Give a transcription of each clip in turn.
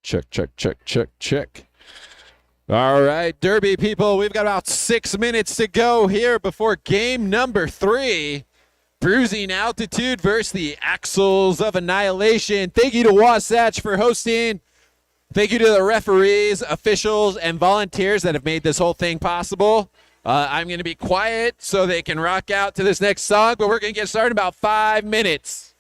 Check, check, check, check, check. All right, Derby people, we've got about 6 minutes to go here before game number 3. Bruising Altitude versus the Axles of Annihilation. Thank you to Wasatch for hosting. Thank you to the referees, officials, and volunteers that have made this whole thing possible. I'm going to be quiet so they can rock out to this next song, but we're going to get started in about 5 minutes.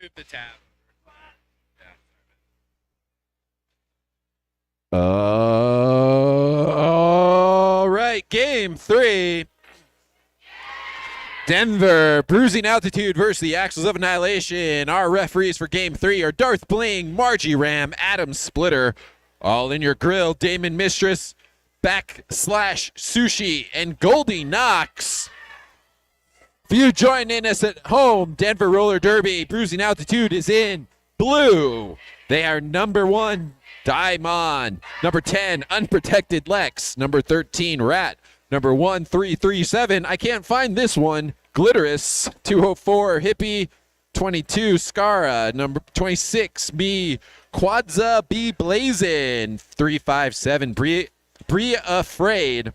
Move the tab. All right, game 3. Denver, Bruising Altitude versus the Axles of Annihilation. Our referees for game 3 are Darth Bling, Margie Ram, Adam Splitter. All in your grill, Damon Mistress, Backslash Sushi, and Goldie Knox. If you join in us at home, Denver Roller Derby, Bruising Altitude is in blue. They are number 1, Daimon. Number 10, Unprotected Lex. Number 13, Rat. Number 1337, I can't find this one, Glitterous. 204, Hippie. 22, Scara. Number 26, me, Quadza B Blazin. 357, Bria Afraid.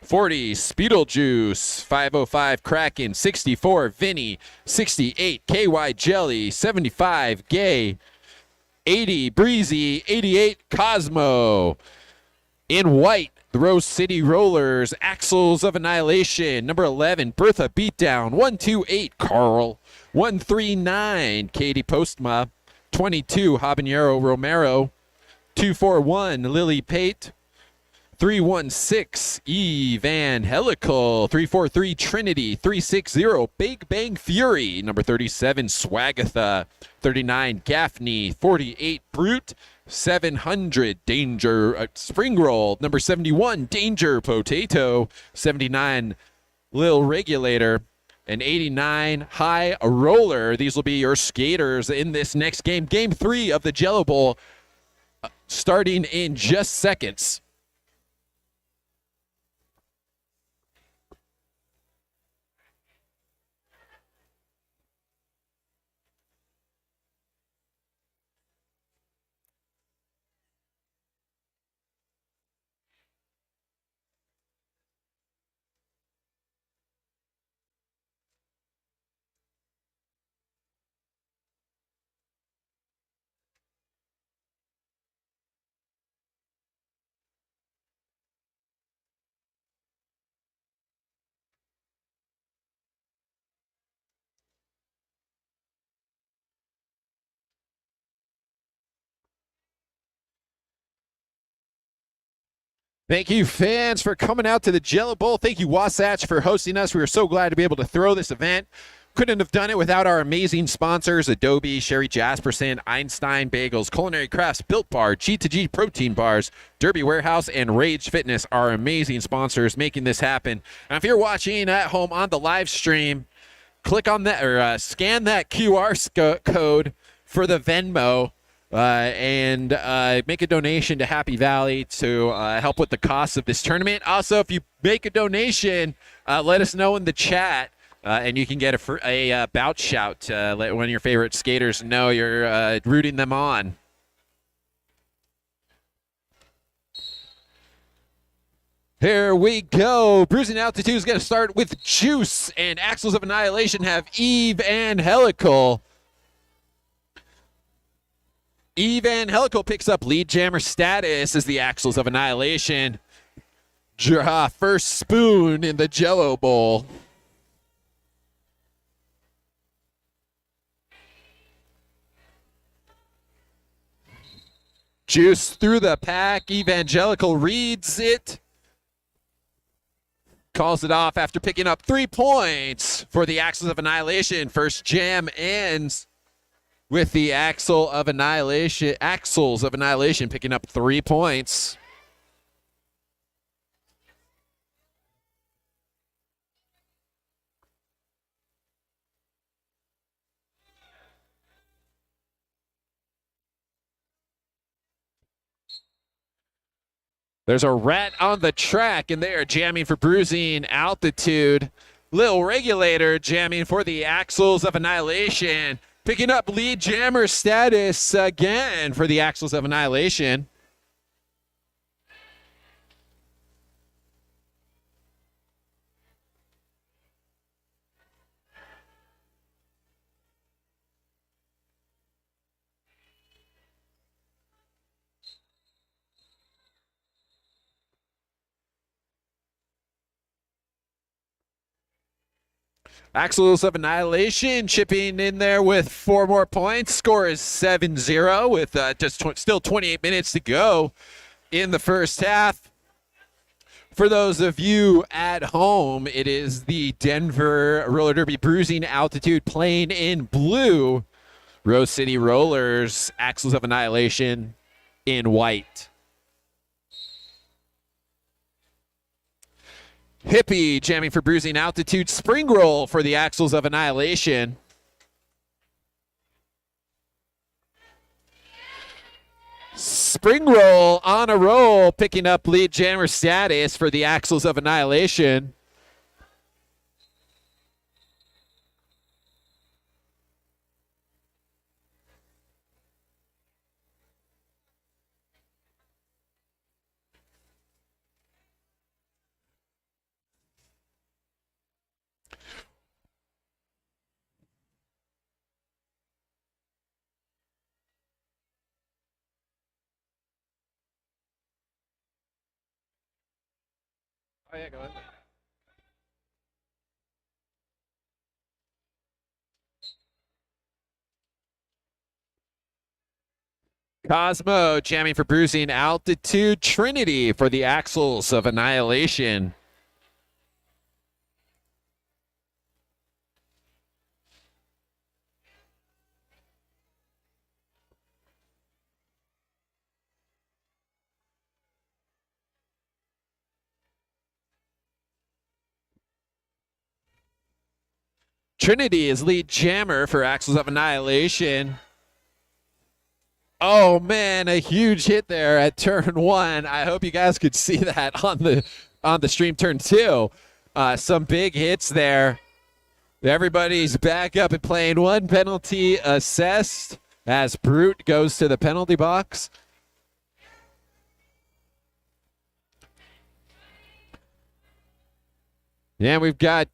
40, Speedlejuice. 505, Kraken. 64, Vinny. 68, KY Jelly. 75, Gay. 80, Breezy. 88, Cosmo. In white, the Rose City Rollers, Axles of Annihilation. Number 11, Bertha Beatdown. 128, Carl. 139, Katie Postma. 22, Habanero Romero. 241, Lily Pate. 316 Evangelical, 343 Trinity, 360 Big Bang Fury, number 37 Swagatha, 39 Gaffney, 48 Brute, 700 Danger Spring Roll, number 71 Danger Potato, 79 Lil Regulator, and 89 High Roller. These will be your skaters in this next game, game 3 of the Jello Bowl, starting in just seconds. Thank you, fans, for coming out to the Jello Bowl. Thank you, Wasatch, for hosting us. We are so glad to be able to throw this event. Couldn't have done it without our amazing sponsors, Adobe, Sherry Jasperson, Einstein Bagels, Culinary Crafts, Built Bar, G2G Protein Bars, Derby Warehouse, and Rage Fitness are amazing sponsors making this happen. And if you're watching at home on the live stream, click on that or scan that QR code for the Venmo. And make a donation to Happy Valley to help with the cost of this tournament. Also, if you make a donation, let us know in the chat, and you can get a bout shout to let one of your favorite skaters know you're rooting them on. Here we go. Bruising Altitude is going to start with Juice, and Axles of Annihilation have Evangelical. Evangelical picks up lead jammer status as the Axles of Annihilation draw first spoon in the Jello Bowl. Juice through the pack. Evangelical reads it. Calls it off after picking up 3 points for the Axles of Annihilation. First jam ends with the Axles of Annihilation picking up 3 points. There's a rat on the track, and they are jamming for Bruising Altitude. Lil Regulator jamming for the Axles of Annihilation. Picking up lead jammer status again for the Axles of Annihilation. Axles of Annihilation chipping in there with 4 more points. Score is 7-0 with still 28 minutes to go in the first half. For those of you at home, it is the Denver Roller Derby Bruising Altitude playing in blue. Rose City Rollers, Axles of Annihilation in white. Hippie jamming for Bruising Altitude. Spring roll for the Axles of Annihilation. Spring roll on a roll, picking up lead jammer status for the Axles of Annihilation. Oh, yeah, go ahead. Cosmo jamming for Bruising Altitude. Trinity for the Axles of Annihilation. Trinity is lead jammer for Axles of Annihilation. Oh man, a huge hit there at turn 1. I hope you guys could see that on the stream. Turn 2. Some big hits there. Everybody's back up and playing. 1 penalty assessed as Brute goes to the penalty box. And we've got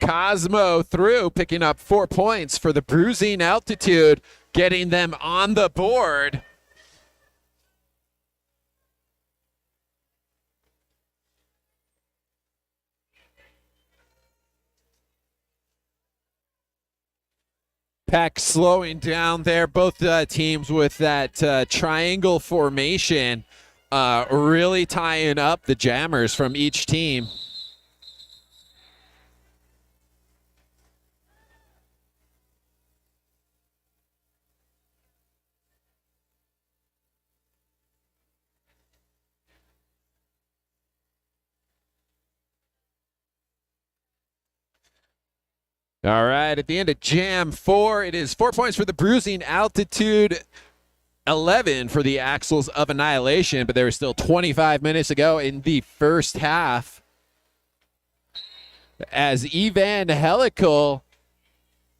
Cosmo through, picking up 4 points for the Bruising Altitude, getting them on the board. Pack slowing down there. Both teams with that triangle formation, really tying up the jammers from each team. All right, at the end of Jam 4, it is 4 points for the Bruising Altitude, 11 for the Axles of Annihilation, but there was still 25 minutes to go in the first half as Evangelical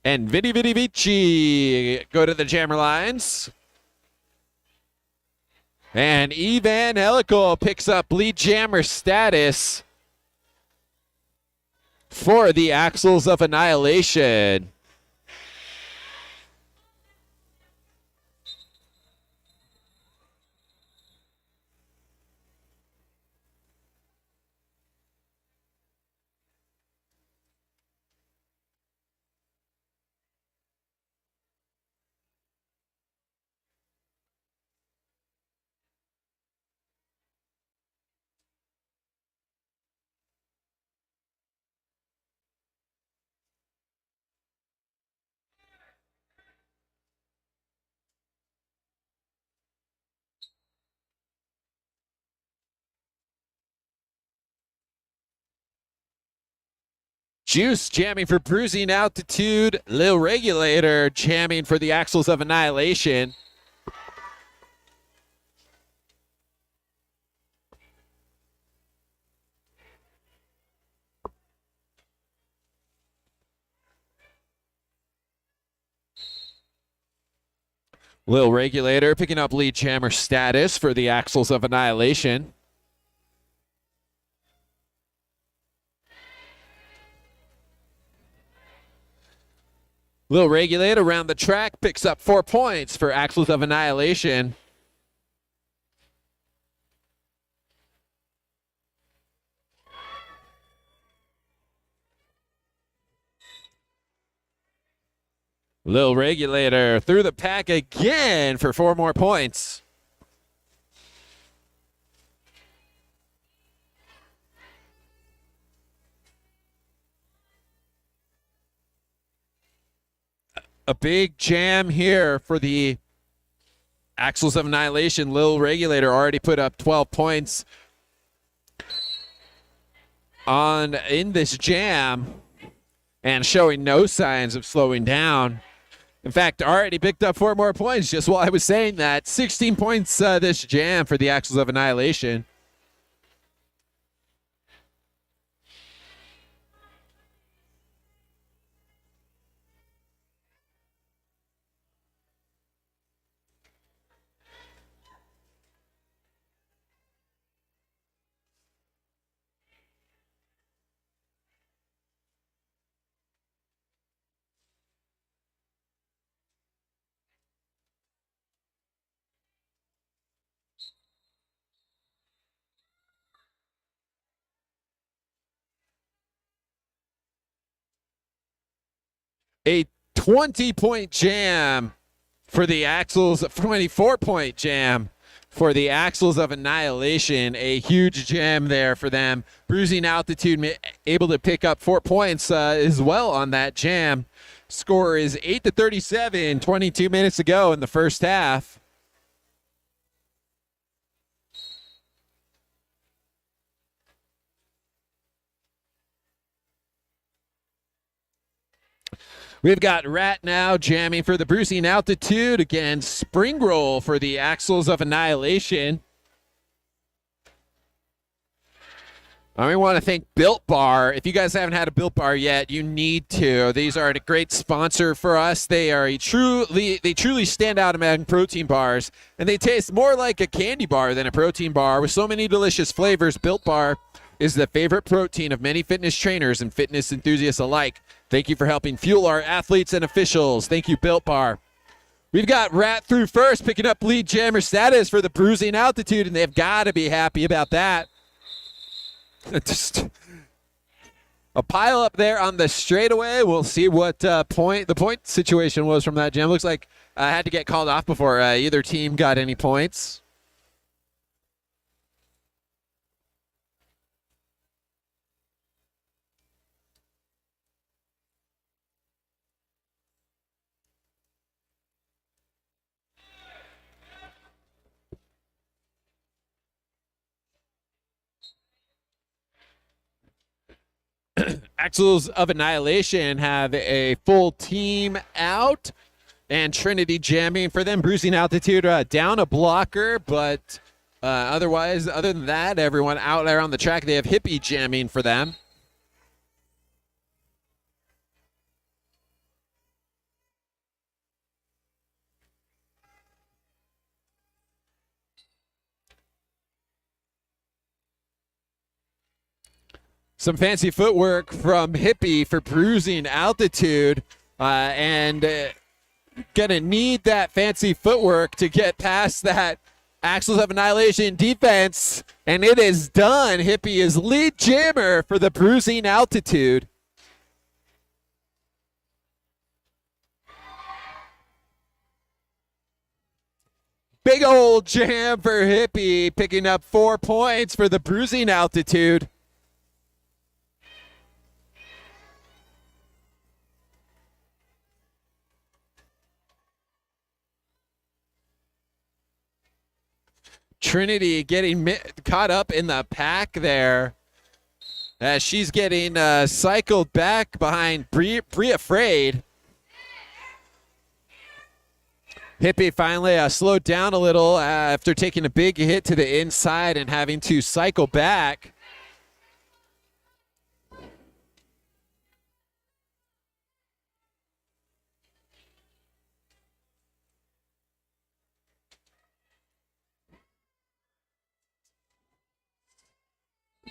and Vidi Vidi Vici go to the jammer lines. And Evangelical picks up lead jammer status for the Axles of Annihilation. Juice jamming for Bruising Altitude. Lil Regulator jamming for the Axles of Annihilation. Lil Regulator picking up lead jammer status for the Axles of Annihilation. Lil Regulator around the track picks up 4 points for Axles of Annihilation. Lil Regulator through the pack again for 4 more points. A big jam here for the Axles of Annihilation. Lil Regulator already put up 12 points in this jam and showing no signs of slowing down. In fact, already picked up 4 more points just while I was saying that. 16 points this jam for the Axles of Annihilation. A 20-point jam For the Axles, 24-point jam for the Axles of Annihilation. A huge jam there for them. Bruising Altitude able to pick up 4 points as well on that jam. Score is 8-37, 22 minutes to go in the first half. We've got Rat now jamming for the Bruising Altitude against Spring Roll for the Axles of Annihilation. I want to thank Built Bar. If you guys haven't had a Built Bar yet, you need to. These are a great sponsor for us. They truly stand out among protein bars, and they taste more like a candy bar than a protein bar. With so many delicious flavors, Built Bar is the favorite protein of many fitness trainers and fitness enthusiasts alike. Thank you for helping fuel our athletes and officials. Thank you, Built Bar. We've got Rat through first, picking up lead jammer status for the Bruising Altitude, and they've got to be happy about that. Just a pile up there on the straightaway. We'll see what the point situation was from that jam. Looks like I had to get called off before either team got any points. Axles of Annihilation have a full team out, and Trinity jamming for them. Bruising Altitude down a blocker, but other than that, everyone out there on the track. They have Hippie jamming for them. Some fancy footwork from Hippie for Bruising Altitude, and gonna need that fancy footwork to get past that Axles of Annihilation defense, and it is done. Hippie is lead jammer for the Bruising Altitude. Big old jam for Hippie, picking up 4 points for the Bruising Altitude. Trinity getting caught up in the pack there as she's getting cycled back behind Bree Afraid. Hippie finally slowed down a little after taking a big hit to the inside and having to cycle back.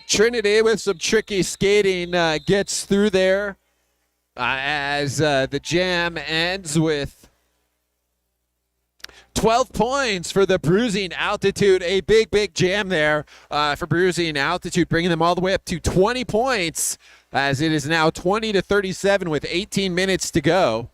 Trinity with some tricky skating gets through there as the jam ends with 12 points for the Bruising Altitude. A big jam there for Bruising Altitude, bringing them all the way up to 20 points as it is now 20-37 with 18 minutes to go.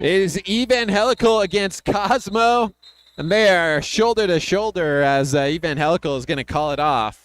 It is Evangelical against Cosmo, and they are shoulder to shoulder as Evangelical is going to call it off.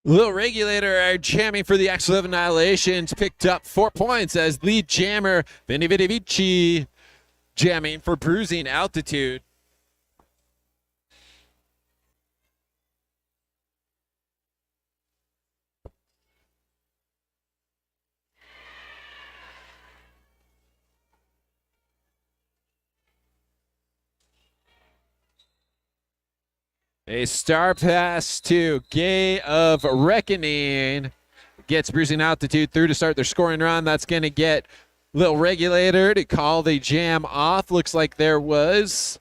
Little Regulator are jamming for the Axles of Annihilations. Picked up 4 points as lead jammer Vinny Vici jamming for Bruising Altitude. A star pass to Gay of Reckoning. Gets Bruising Altitude through to start their scoring run. That's going to get Little Regulator to call the jam off. Looks like there was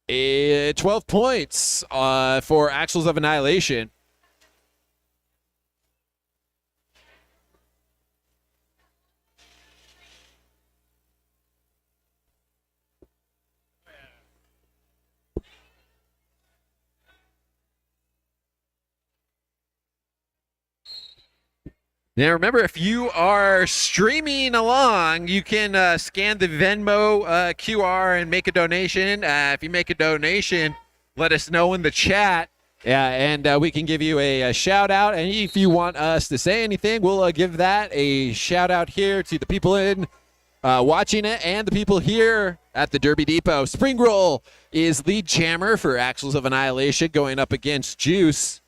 12 points for Axles of Annihilation. Now, remember, if you are streaming along, you can scan the Venmo QR and make a donation. If you make a donation, let us know in the chat, and we can give you a shout out. And if you want us to say anything, we'll give that a shout out here to the people in watching it and the people here at the Derby Depot. Spring Roll is lead jammer for Axles of Annihilation, going up against Juice.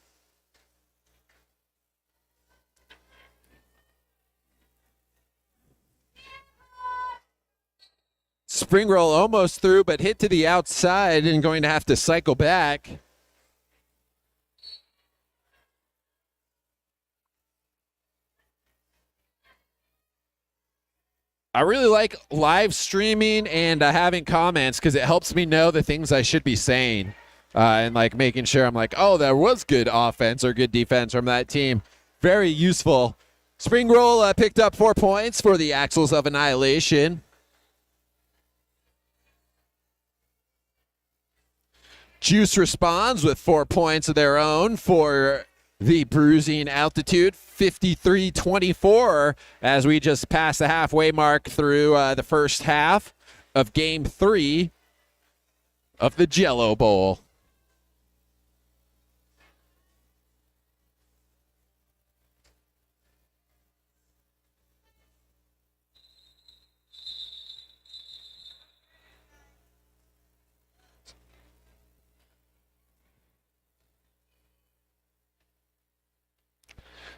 Spring Roll almost through, but hit to the outside and going to have to cycle back. I really like live streaming and having comments because it helps me know the things I should be saying and like making sure I'm like, oh, there was good offense or good defense from that team. Very useful. Spring Roll picked up 4 points for the Axles of Annihilation. Juice responds with 4 points of their own for the Bruising Altitude, 53-24, as we just passed the halfway mark through the first half of Game 3 of the Jello Bowl.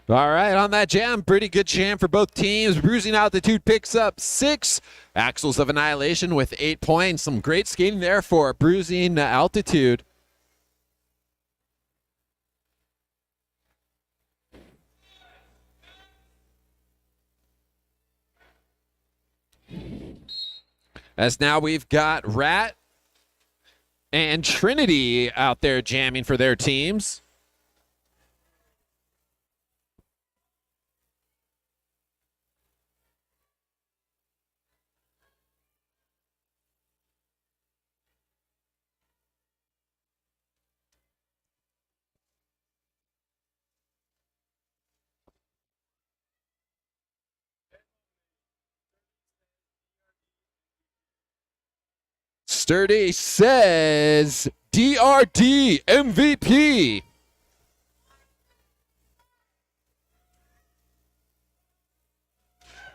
All right, on that jam, pretty good jam for both teams. Bruising Altitude picks up 6. Axles of Annihilation with 8 points. Some great skating there for Bruising Altitude. As now we've got Rat and Trinity out there jamming for their teams. Sturdy says DRD MVP.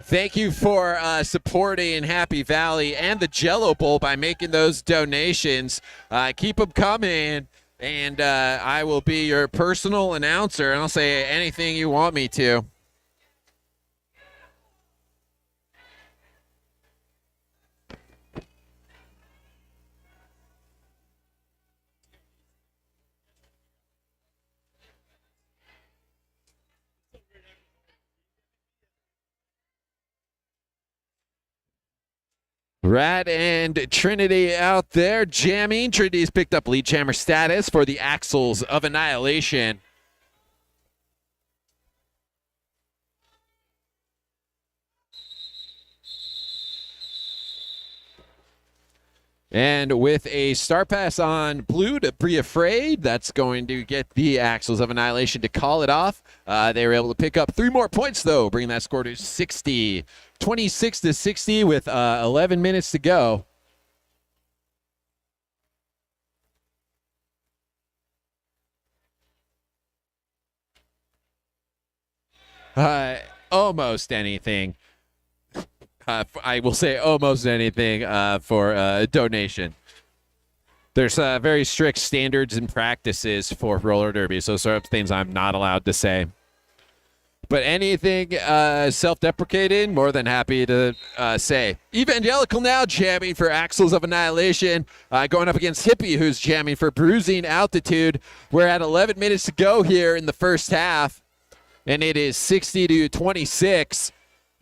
Thank you for supporting Happy Valley and the Jello Bowl by making those donations. Keep them coming, and I will be your personal announcer, and I'll say anything you want me to. Rat and Trinity out there jamming. Trinity's picked up lead jammer status for the Axles of Annihilation. And with a star pass on blue to Be Afraid, that's going to get the Axles of Annihilation to call it off. They were able to pick up 3 more points, though, bringing that score to 60. 26-60 with 11 minutes to go. almost anything. I will say almost anything for a donation. There's very strict standards and practices for roller derby, so sort of things I'm not allowed to say. But anything self-deprecating, more than happy to say. Evangelical now jamming for Axles of Annihilation, going up against Hippie, who's jamming for Bruising Altitude. We're at 11 minutes to go here in the first half, and it is 60-26.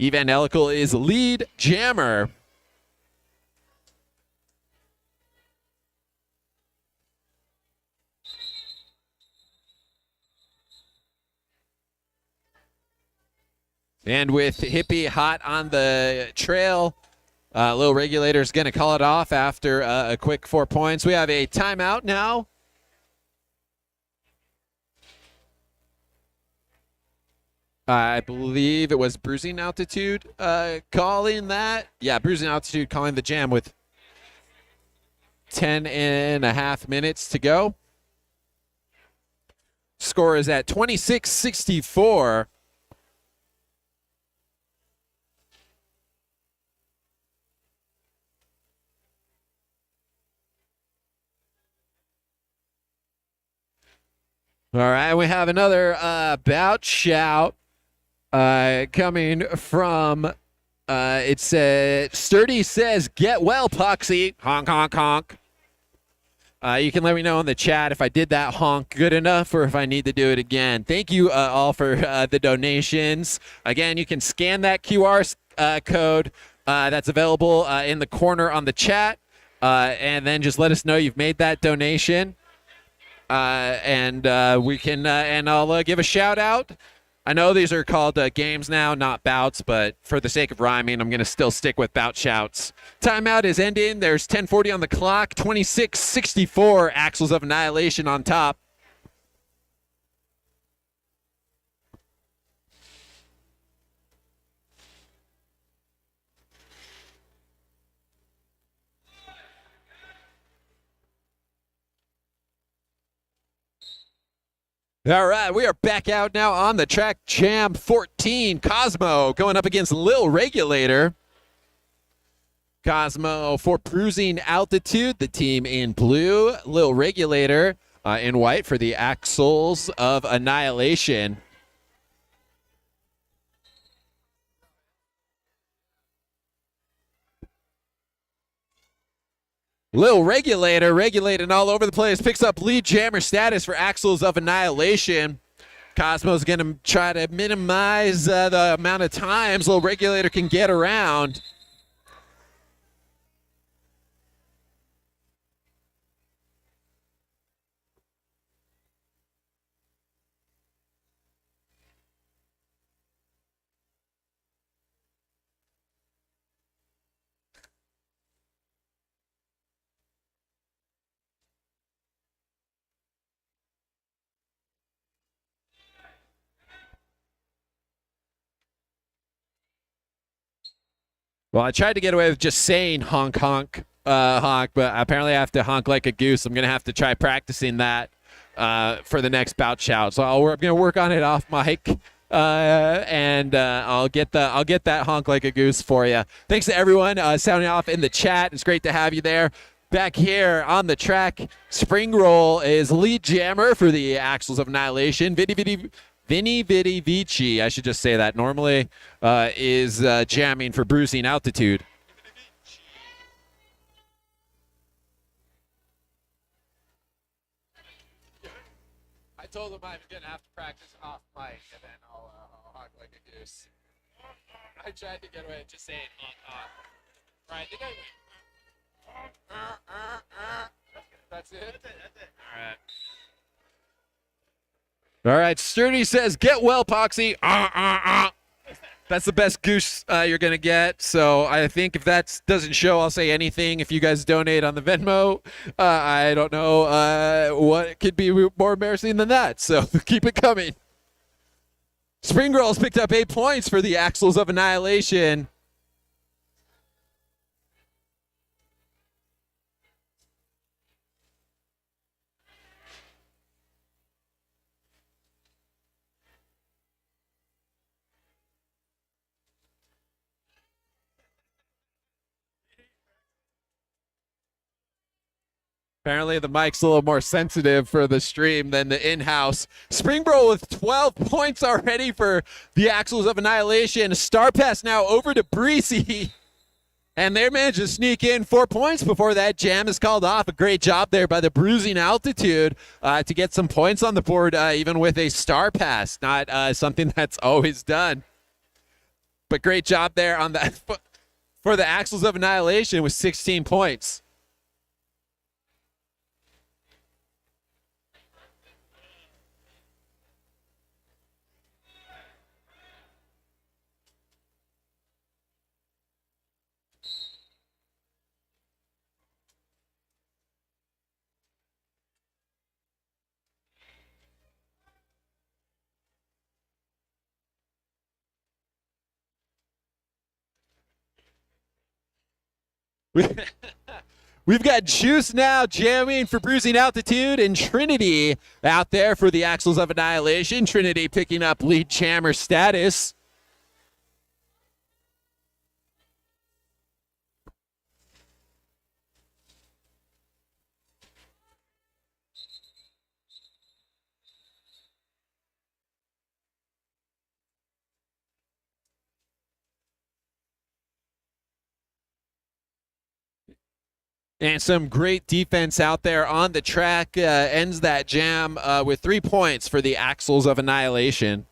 Evangelical is lead jammer. And with Hippie hot on the trail, Lil Regulator's going to call it off after a quick 4 points. We have a timeout now. I believe it was Bruising Altitude calling that. Yeah, Bruising Altitude calling the jam with 10.5 minutes to go. Score is at 26-64. All right, we have another bout shout coming from, it's Sturdy says, get well, Poxy. Honk, honk, honk. You can let me know in the chat if I did that honk good enough or if I need to do it again. Thank you all for the donations. Again, you can scan that QR code that's available in the corner on the chat, and then just let us know you've made that donation. We can, and I'll give a shout out. I know these are called games now, not bouts, but for the sake of rhyming, I'm going to still stick with bout shouts. Timeout is ending. There's 10:40 on the clock, 26-64, Axles of Annihilation on top. All right, we are back out now on the track. Jam 14, Cosmo going up against Lil Regulator. Cosmo for Bruising Altitude, the team in blue. Lil Regulator in white for the Axles of Annihilation. Lil Regulator, regulating all over the place, picks up lead jammer status for Axles of Annihilation. Cosmo's going to try to minimize the amount of times Lil Regulator can get around. Well, I tried to get away with just saying honk, honk, honk, but apparently I have to honk like a goose. I'm going to have to try practicing that for the next bout shout. So I'm going to work on it off mic, and I'll get that honk like a goose for you. Thanks to everyone sounding off in the chat. It's great to have you there. Back here on the track, Spring Roll is lead jammer for the Axles of Annihilation. Vinny Vici, I should just say that normally, is jamming for Bruising Altitude. I told him I was going to have to practice off mic, and then I'll honk like a goose. I tried to get away with just saying honk, honk. All right, I think That's it? That's it. All right. All right, Sturdy says, get well, Poxy. That's the best goose you're going to get. So I think if that doesn't show, I'll say anything. If you guys donate on the Venmo, I don't know what could be more embarrassing than that. So keep it coming. Spring Girls picked up 8 points for the Axles of Annihilation. Apparently the mic's a little more sensitive for the stream than the in-house. Springbro with 12 points already for the Axles of Annihilation. Star pass now over to Breezy. And they managed to sneak in 4 points before that jam is called off. A great job there by the Bruising Altitude to get some points on the board, even with a star pass. Not something that's always done. But great job there on that for the Axles of Annihilation with 16 points. We've got Juice now jamming for Bruising Altitude, and Trinity out there for the Axles of Annihilation. Trinity picking up lead jammer status. And some great defense out there on the track ends that jam with 3 points for the Axles of Annihilation.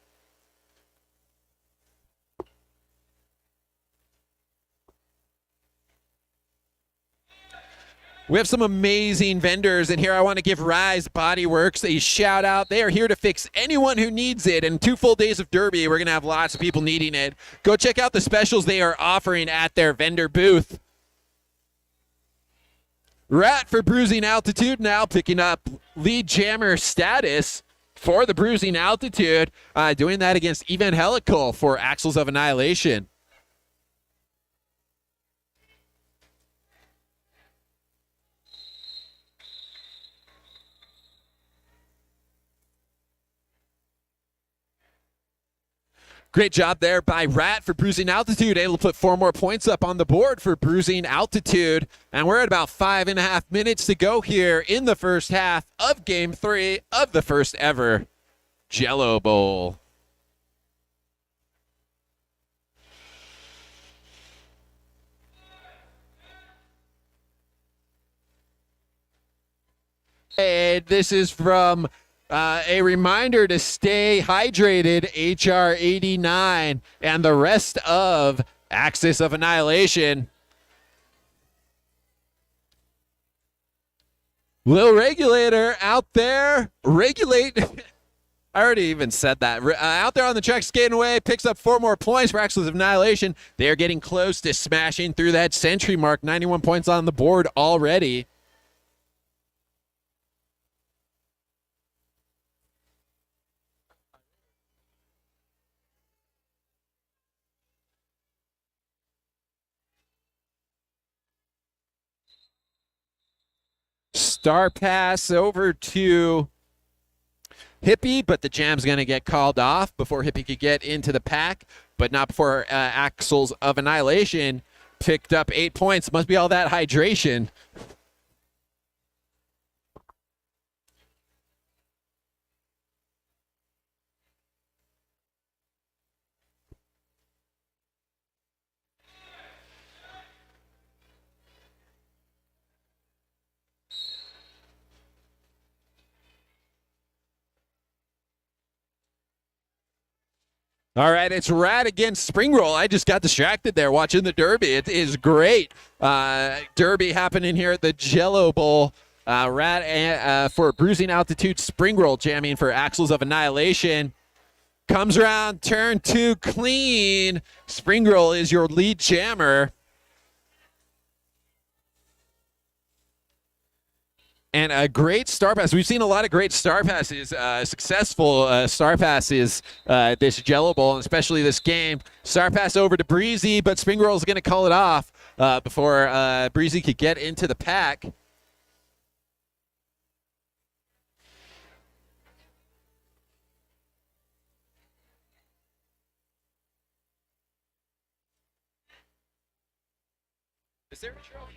We have some amazing vendors, and here I want to give Rise Bodyworks a shout out. They are here to fix anyone who needs it. And 2 full days of Derby, we're going to have lots of people needing it. Go check out the specials they are offering at their vendor booth. Rat for Bruising Altitude now picking up lead jammer status for the Bruising Altitude, doing that against Evangelical for Axles of Annihilation. Great job there by Rat for Bruising Altitude, able to put 4 more points up on the board for Bruising Altitude. And we're at about 5.5 minutes to go here in the first half of Game 3 of the first ever Jello Bowl. And this is from a reminder to stay hydrated, HR 89, and the rest of Axis of Annihilation. Lil Regulator out there, regulate. I already even said that. Out there on the track, skating away, picks up 4 more points for Axis of Annihilation. They're getting close to smashing through that century mark. 91 points on the board already. Star pass over to Hippie, but the jam's going to get called off before Hippie could get into the pack, but not before Axles of Annihilation picked up 8 points. Must be all that hydration. All right, it's Rat against Spring Roll. I just got distracted there watching the Derby. It is great. Derby happening here at the Jello Bowl. Rat for Bruising Altitude, Spring Roll jamming for Axles of Annihilation. Comes around, turn 2 clean. Spring Roll is your lead jammer. And a great star pass. We've seen a lot of great star passes, successful star passes this Jello Bowl, and especially this game. Star pass over to Breezy, but Spring Roll is going to call it off before Breezy could get into the pack. Is there a trophy?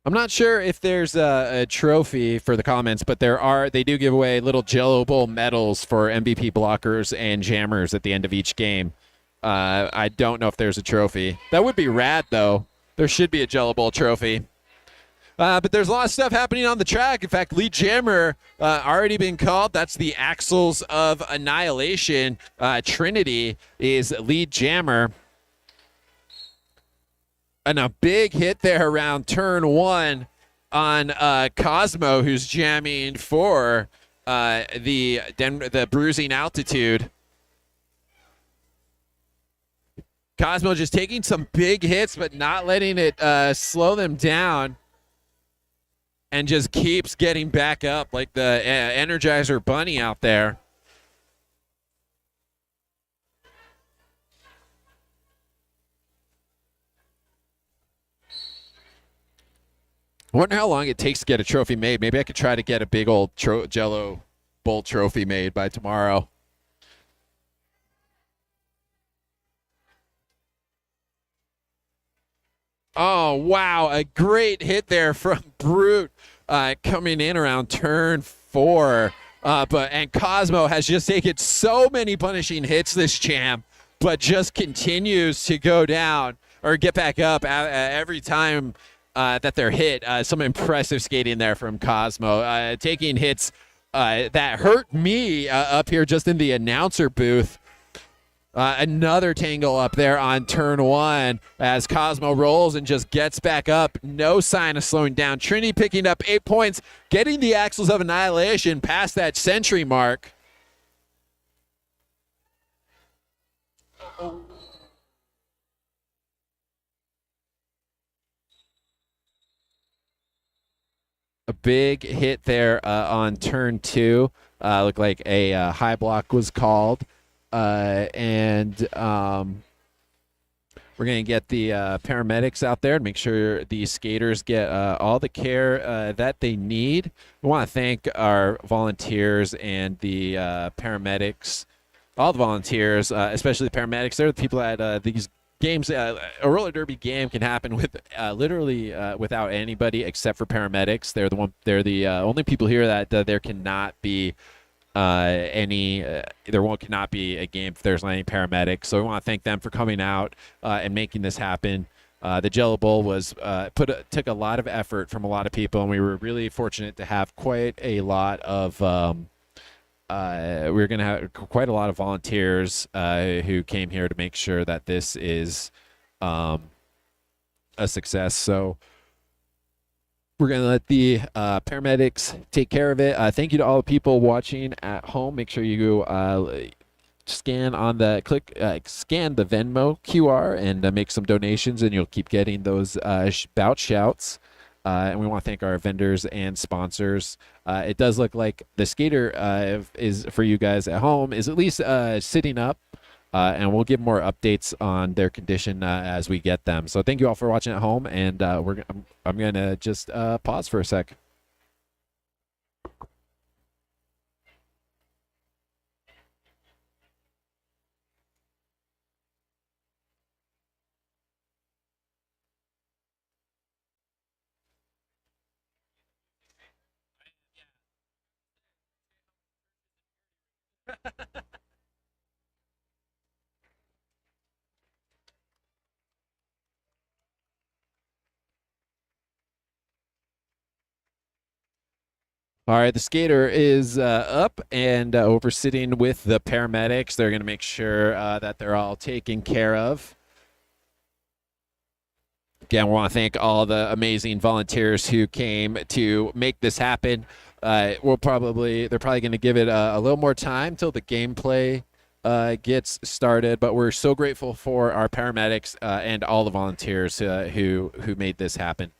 I'm not sure if there's a trophy for the comments, but they do give away little Jello Bowl medals for MVP blockers and jammers at the end of each game. I don't know if there's a trophy. That would be rad, though. There should be a Jello Bowl trophy. But there's a lot of stuff happening on the track. In fact, lead jammer already been called. That's the Axles of Annihilation. Trinity is lead jammer. And a big hit there around turn one on Cosmo, who's jamming for the bruising altitude. Cosmo just taking some big hits, but not letting it slow them down. And just keeps getting back up like the Energizer Bunny out there. I wonder how long it takes to get a trophy made. Maybe I could try to get a big old Jello Bowl trophy made by tomorrow. Oh, wow. A great hit there from Brute coming in around turn four. And Cosmo has just taken so many punishing hits this jam, but just continues to go down or get back up every time that they're hit. Some impressive skating there from Cosmo. Taking hits that hurt me up here just in the announcer booth. Another tangle up there on turn one as Cosmo rolls and just gets back up. No sign of slowing down. Trinity picking up 8 points, getting the Axles of Annihilation past that century mark. A big hit there on turn two. Looked like a high block was called. And we're going to get the paramedics out there and make sure the skaters get all the care that they need. We want to thank our volunteers and the paramedics, all the volunteers, especially the paramedics. They're the people at these games. A roller derby game can happen with literally without anybody except for paramedics. They're the only people here that there cannot be cannot be a game if there's not any paramedics. So we want to thank them for coming out and making this happen. The Jello Bowl was took a lot of effort from a lot of people, and we were really fortunate to have quite a lot of we're going to have quite a lot of volunteers who came here to make sure that this is a success. So we're going to let the paramedics take care of it. Thank you to all the people watching at home. Make sure you scan the Venmo QR and make some donations, and you'll keep getting those bout shouts. And we want to thank our vendors and sponsors. It does look like the skater is for you guys at home is at least sitting up. And we'll give more updates on their condition as we get them. So thank you all for watching at home, and I'm going to just pause for a sec. All right, the skater is up and over sitting with the paramedics. They're going to make sure that they're all taken care of. Again, we want to thank all the amazing volunteers who came to make this happen. They're probably going to give it a little more time till the gameplay gets started, but we're so grateful for our paramedics and all the volunteers who made this happen.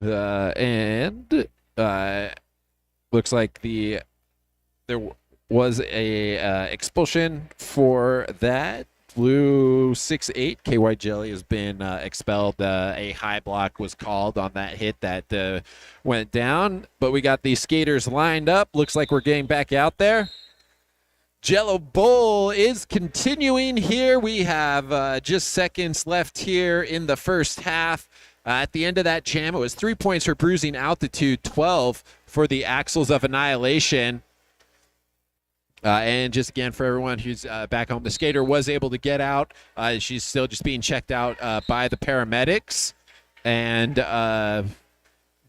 And looks like there was a expulsion for that. Blue 6-8. KY Jelly has been expelled. A high block was called on that hit that went down. But we got these skaters lined up. Looks like we're getting back out there. Jello Bowl is continuing here. We have just seconds left here in the first half. At the end of that jam, it was 3 points for Bruising Altitude, 12 for the Axles of Annihilation. And just again, for everyone who's back home, the skater was able to get out. She's still just being checked out by the paramedics, and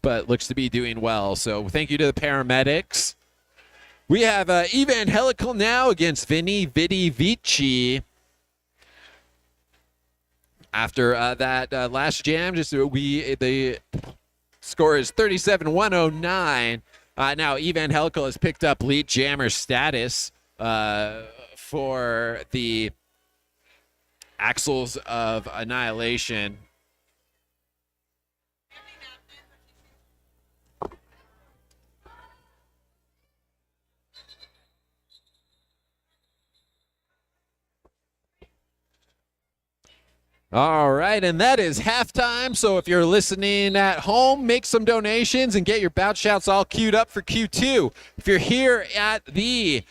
but looks to be doing well. So thank you to the paramedics. We have Evangelical now against Vinny Vidi Vici. After that last jam, the score is 37-109. Now, Evangelical has picked up lead jammer status for the Axles of Annihilation. All right, and that is halftime. So if you're listening at home, make some donations and get your bout shouts all queued up for Q2. If you're here at the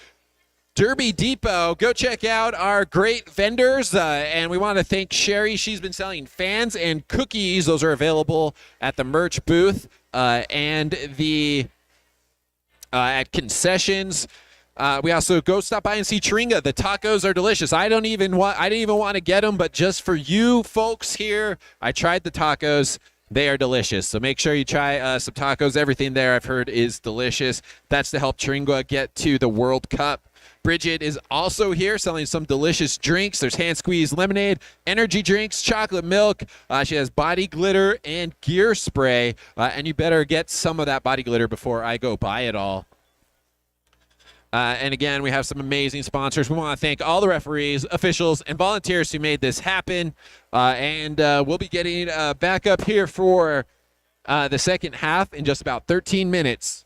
Derby Depot, go check out our great vendors. And we want to thank Sherry. She's been selling fans and cookies. Those are available at the merch booth and the at concessions. We also go stop by and see Tringa. The tacos are delicious. I didn't even want to get them, but just for you folks here, I tried the tacos. They are delicious. So make sure you try some tacos. Everything there I've heard is delicious. That's to help Tringa get to the World Cup. Bridget is also here selling some delicious drinks. There's hand squeeze lemonade, energy drinks, chocolate milk. She has body glitter and gear spray. And you better get some of that body glitter before I go buy it all. And again, we have some amazing sponsors. We want to thank all the referees, officials, and volunteers who made this happen. And we'll be getting back up here for the second half in just about 13 minutes.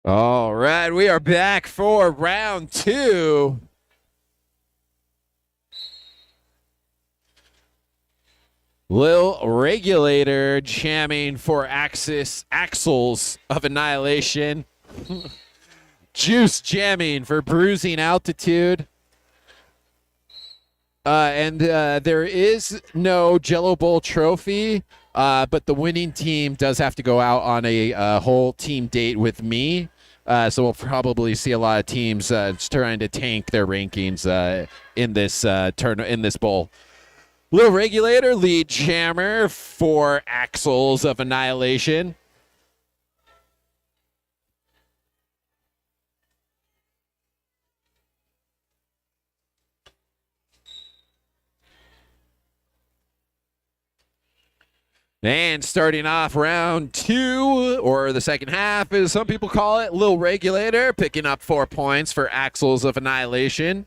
All right, we are back for round 2. Lil Regulator jamming for Axles of Annihilation. Juice jamming for Bruising Altitude. And there is no Jello Bowl trophy, but the winning team does have to go out on a whole team date with me. So we'll probably see a lot of teams trying to tank their rankings in this bowl. Lil Regulator, lead jammer for Axles of Annihilation. And starting off round 2, or the second half, as some people call it, Lil Regulator picking up 4 points for Axles of Annihilation.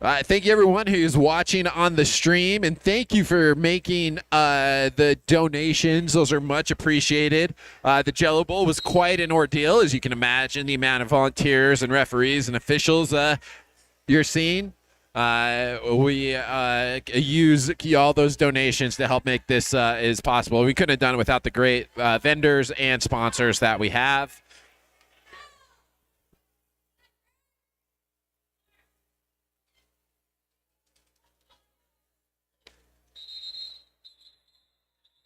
Thank you, everyone who's watching on the stream, and thank you for making the donations. Those are much appreciated. The Jello Bowl was quite an ordeal, as you can imagine, the amount of volunteers and referees and officials you're seeing. We use all those donations to help make this is possible. We couldn't have done it without the great vendors and sponsors that we have.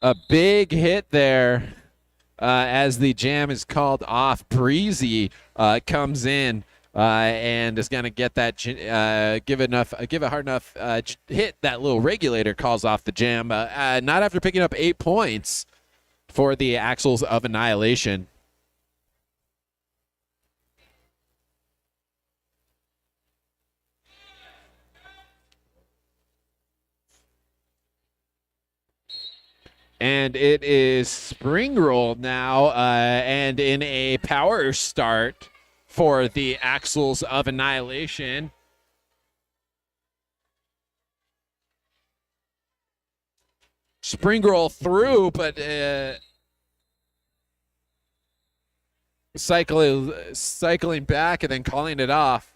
A big hit there as the jam is called off. Breezy comes in and is going to get that give a hard enough hit that Lil Regulator calls off the jam. Not after picking up 8 points for the Axles of Annihilation. And it is spring roll now, and in a power start for the Axles of Annihilation. Spring roll through, but cycling back and then calling it off.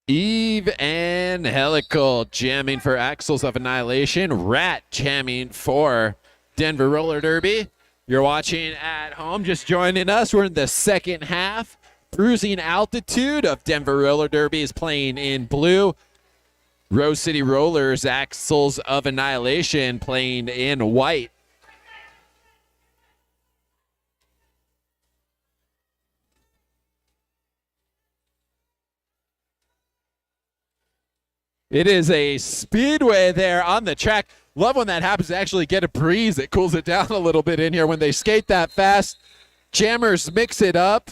Eve and Helical jamming for Axles of Annihilation. Rat jamming for Denver Roller Derby. You're watching at home, just joining us. We're in the second half. Bruising Altitude of Denver Roller Derby is playing in blue. Rose City Rollers, Axles of Annihilation, playing in white. It is a speedway there on the track. Love when that happens to actually get a breeze. It cools it down a little bit in here when they skate that fast. Jammers mix it up.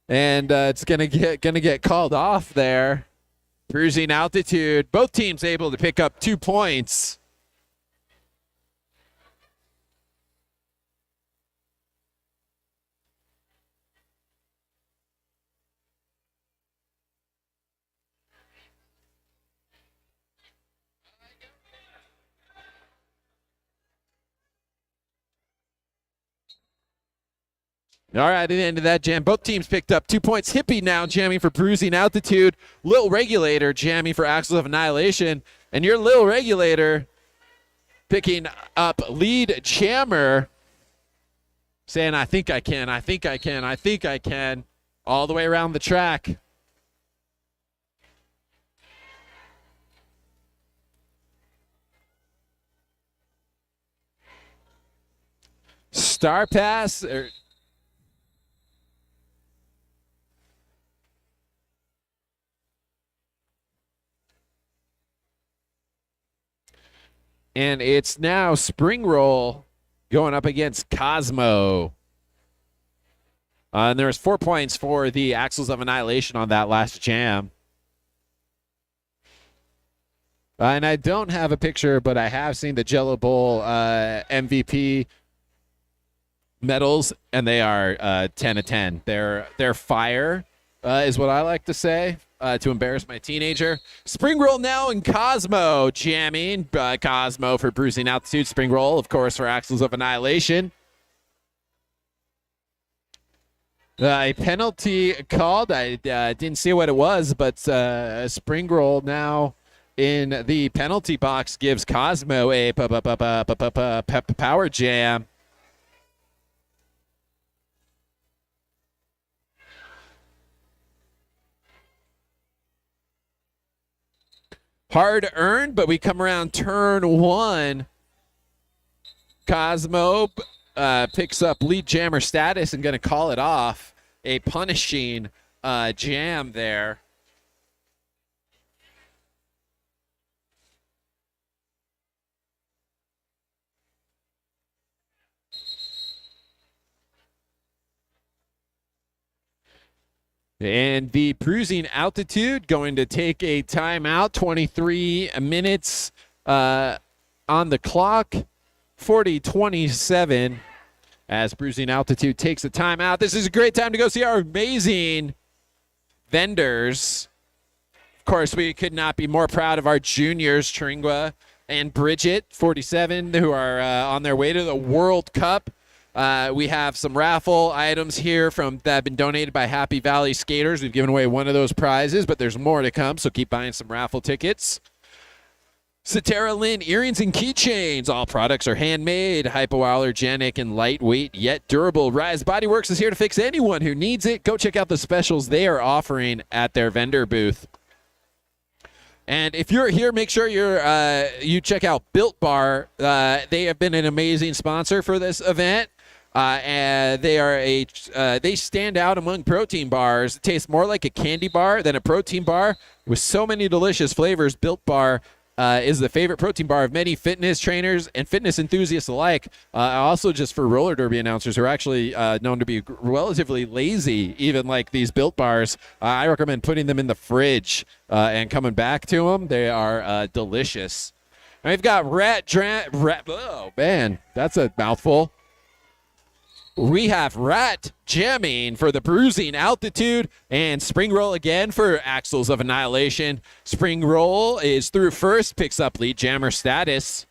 And it's gonna get called off there. Bruising Altitude. Both teams able to pick up 2 points. All right, at the end of that jam, both teams picked up 2 points. Hippie now jamming for Bruising Altitude. Lil Regulator jamming for Axles of Annihilation. And your Lil Regulator picking up lead jammer, saying, I think I can, I think I can, I think I can, all the way around the track. Star Pass. And it's now Spring Roll going up against Cosmo. And there was 4 points for the Axles of Annihilation on that last jam. And I don't have a picture, but I have seen the Jello Bowl MVP medals, and they are 10 of 10. They're fire, is what I like to say, to embarrass my teenager. Spring Roll now in Cosmo jamming. Cosmo for Bruising Altitude. Spring Roll, of course, for Axles of Annihilation. A penalty called. I didn't see what it was, but Spring Roll now in the penalty box gives Cosmo a power jam. Hard earned, but we come around turn 1. Cosmo picks up lead jammer status and going to call it off. A punishing jam there. And the Bruising Altitude going to take a timeout. 23 minutes on the clock. 40-27 as Bruising Altitude takes a timeout. This is a great time to go see our amazing vendors. Of course, we could not be more proud of our juniors, Tringwa and Bridget, 47, who are on their way to the World Cup. We have some raffle items here that have been donated by Happy Valley Skaters. We've given away one of those prizes, but there's more to come, so keep buying some raffle tickets. Cetera Lynn earrings and keychains. All products are handmade, hypoallergenic, and lightweight, yet durable. Rise Bodyworks is here to fix anyone who needs it. Go check out the specials they are offering at their vendor booth. And if you're here, make sure you check out Built Bar. They have been an amazing sponsor for this event. And they stand out among protein bars. It tastes more like a candy bar than a protein bar with so many delicious flavors. Built Bar is the favorite protein bar of many fitness trainers and fitness enthusiasts alike. Also just for roller derby announcers who are actually known to be relatively lazy, even like these Built Bars. I recommend putting them in the fridge and coming back to them. They are delicious. And we've got oh man, that's a mouthful. We have Rat jamming for the Bruising Altitude and Spring Roll again for Axles of Annihilation. Spring Roll is through first, picks up lead jammer status.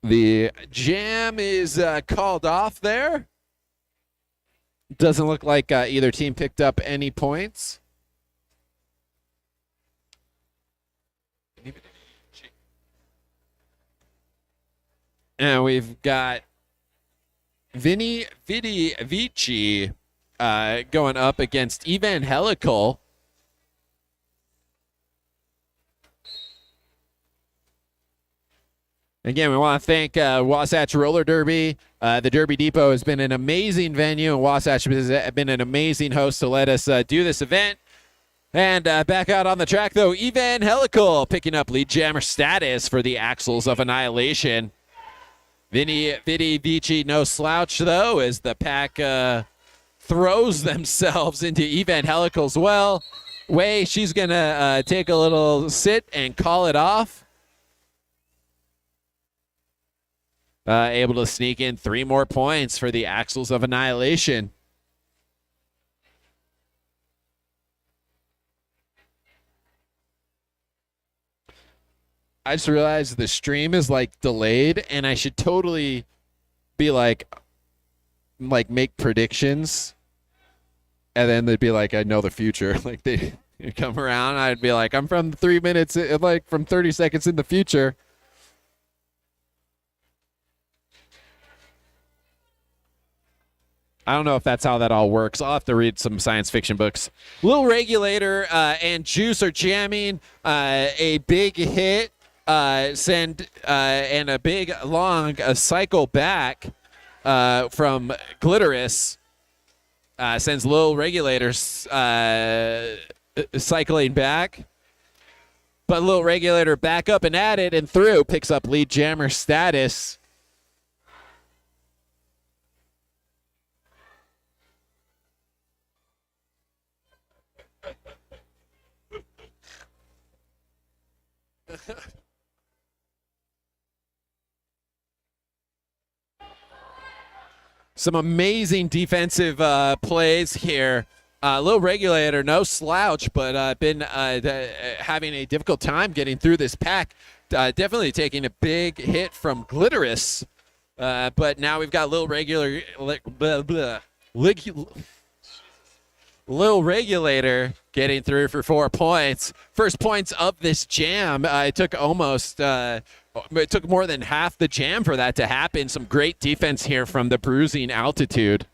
The jam is called off there. Doesn't look like either team picked up any points. And we've got Vinny Vici going up against Evangelical. Again, we want to thank Wasatch Roller Derby. The Derby Depot has been an amazing venue, and Wasatch has been an amazing host to let us do this event. And back out on the track, though, Evangelical picking up lead jammer status for the Axles of Annihilation. Vinny Vici, no slouch, though, as the pack throws themselves into Evangelical's way. She's going to take a little sit and call it off. Able to sneak in 3 more points for the Axles of Annihilation. I just realized the stream is like delayed, and I should totally be like make predictions, and then they'd be like, I know the future. Like they come around, I'd be like, I'm from 3 minutes, like from 30 seconds in the future. I don't know if that's how that all works. I'll have to read some science fiction books. Lil Regulator and Juice are jamming. A big hit and a big long cycle back from Glitterous sends Lil Regulators cycling back. But Little Regulator back up and at it and through. Picks up lead jammer status. Some amazing defensive plays here. Little Regulator, no slouch, but been having a difficult time getting through this pack. Definitely taking a big hit from Glitterous. But now we've got Little Regulator getting through for 4 points. First points of this jam. It took it took more than half the jam for that to happen. Some great defense here from the Bruising Altitude.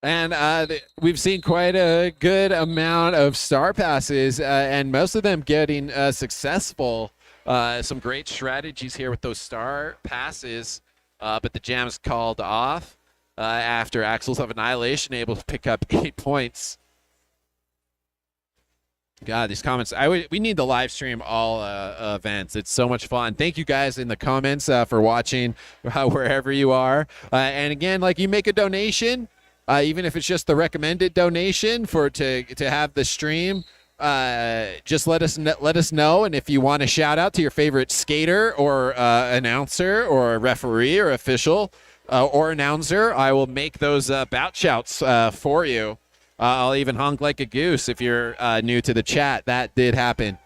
And we've seen quite a good amount of star passes, and most of them getting successful. Some great strategies here with those star passes, but the jam's called off after Axles of Annihilation able to pick up 8 points. God, these comments. We need to live stream all events. It's so much fun. Thank you guys in the comments for watching wherever you are. And again, like, you make a donation. Even if it's just the recommended donation to have the stream, just let us know. And if you want a shout out to your favorite skater or announcer or referee or official or announcer, I will make those bout shouts for you. I'll even honk like a goose if you're new to the chat. That did happen.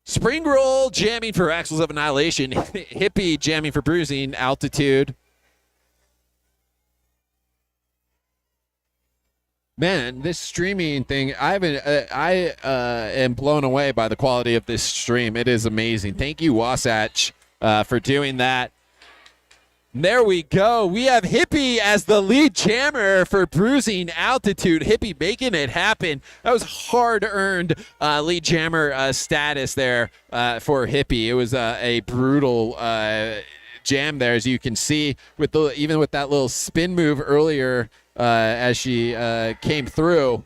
Spring Roll jamming for Axles of Annihilation. Hippie jamming for Bruising Altitude. Man, this streaming thing, I am blown away by the quality of this stream. It is amazing. Thank you, Wasatch, for doing that. And there we go. We have Hippie as the lead jammer for Bruising Altitude. Hippie making it happen. That was hard-earned lead jammer status there for Hippie. It was a brutal jam there, as you can see, even with that little spin move earlier. As she came through.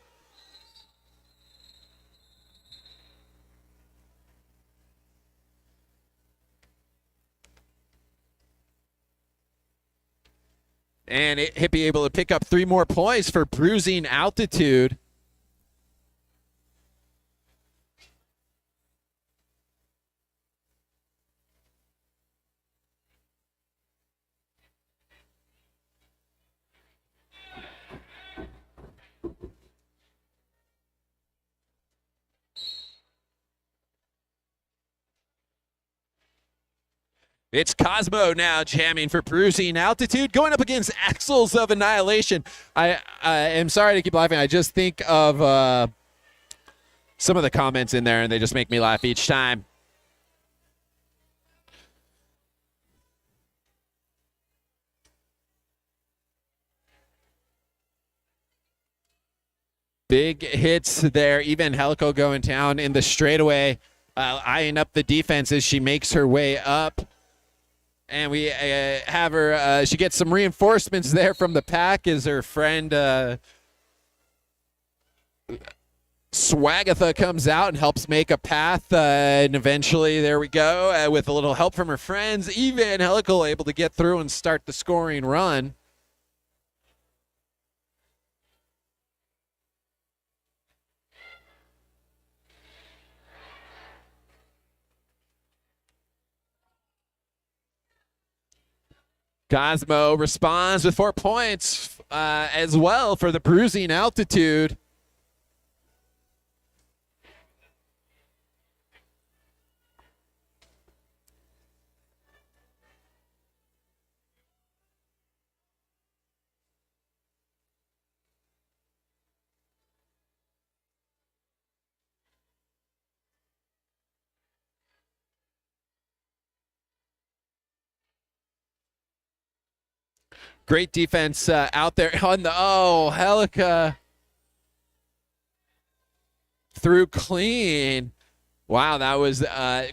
And Hippie able to pick up 3 more points for Bruising Altitude. It's Cosmo now jamming for Bruising Altitude, going up against Axles of Annihilation. I am sorry to keep laughing. I just think of some of the comments in there, and they just make me laugh each time. Big hits there. Even Helico going down in the straightaway, eyeing up the defense as she makes her way up. And we have her, she gets some reinforcements there from the pack as her friend Swagatha comes out and helps make a path. And eventually, there we go, with a little help from her friends. Even Helical able to get through and start the scoring run. Cosmo responds with 4 points as well for the Bruising Altitude. Great defense out there on the Helica through clean. Wow, that was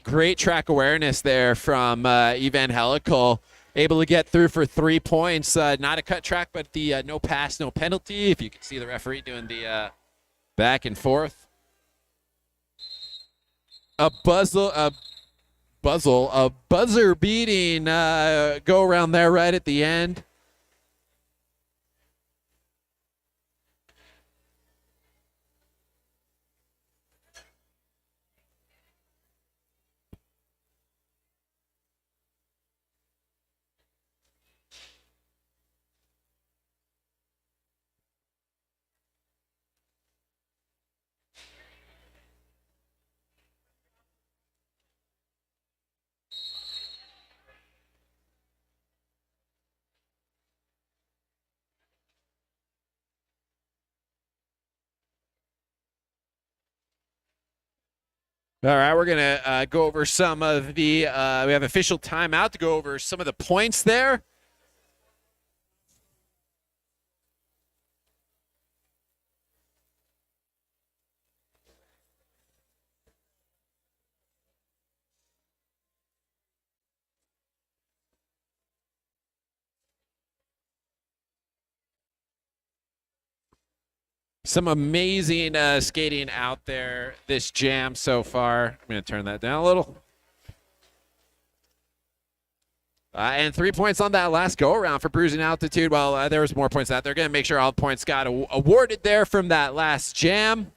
great track awareness there from Evangelical. Able to get through for 3 points. Not a cut track, but the no pass, no penalty. If you can see the referee doing the back and forth. A buzzer beating go around there right at the end. All right, we're going to go over some of the, we have official timeout to go over some of the points there. Some amazing skating out there this jam so far. I'm going to turn that down a little. And 3 points on that last go-around for Bruising Altitude. Well, there was more points out. They're going to make sure all the points got awarded there from that last jam.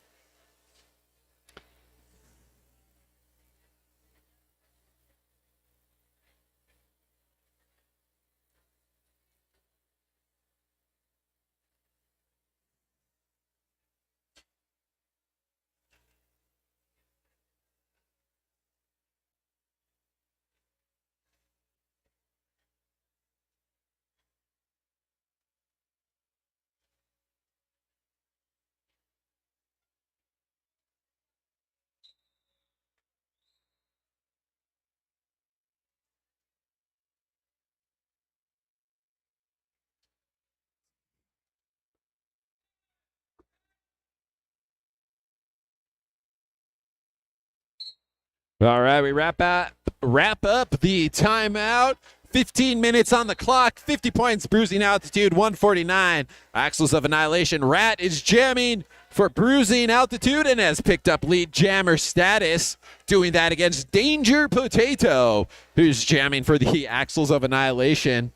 All right, we wrap up the timeout. 15 minutes on the clock, 50 points, Bruising Altitude, 149. Axles of Annihilation. Rat is jamming for Bruising Altitude and has picked up lead jammer status, doing that against Danger Potato, who's jamming for the Axles of Annihilation.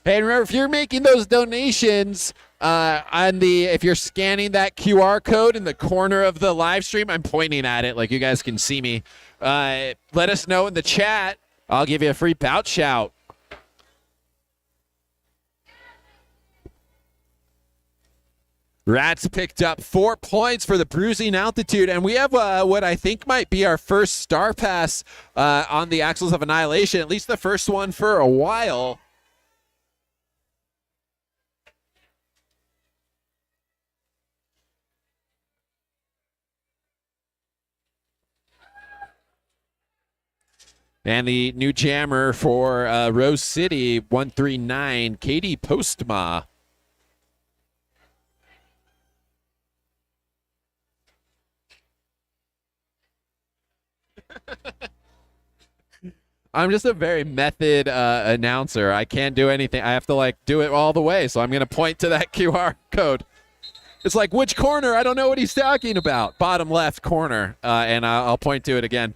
Hey, remember, if you're making those donations if you're scanning that QR code in the corner of the live stream, I'm pointing at it like you guys can see me. Let us know in the chat. I'll give you a free bout shout. Rats picked up 4 points for the Bruising Altitude, and we have what I think might be our first star pass on the Axles of Annihilation, at least the first one for a while. And the new jammer for Rose City, 139, Katie Postma. I'm just a very method announcer. I can't do anything. I have to do it all the way. So I'm going to point to that QR code. It's like, which corner? I don't know what he's talking about. Bottom left corner. And I'll point to it again.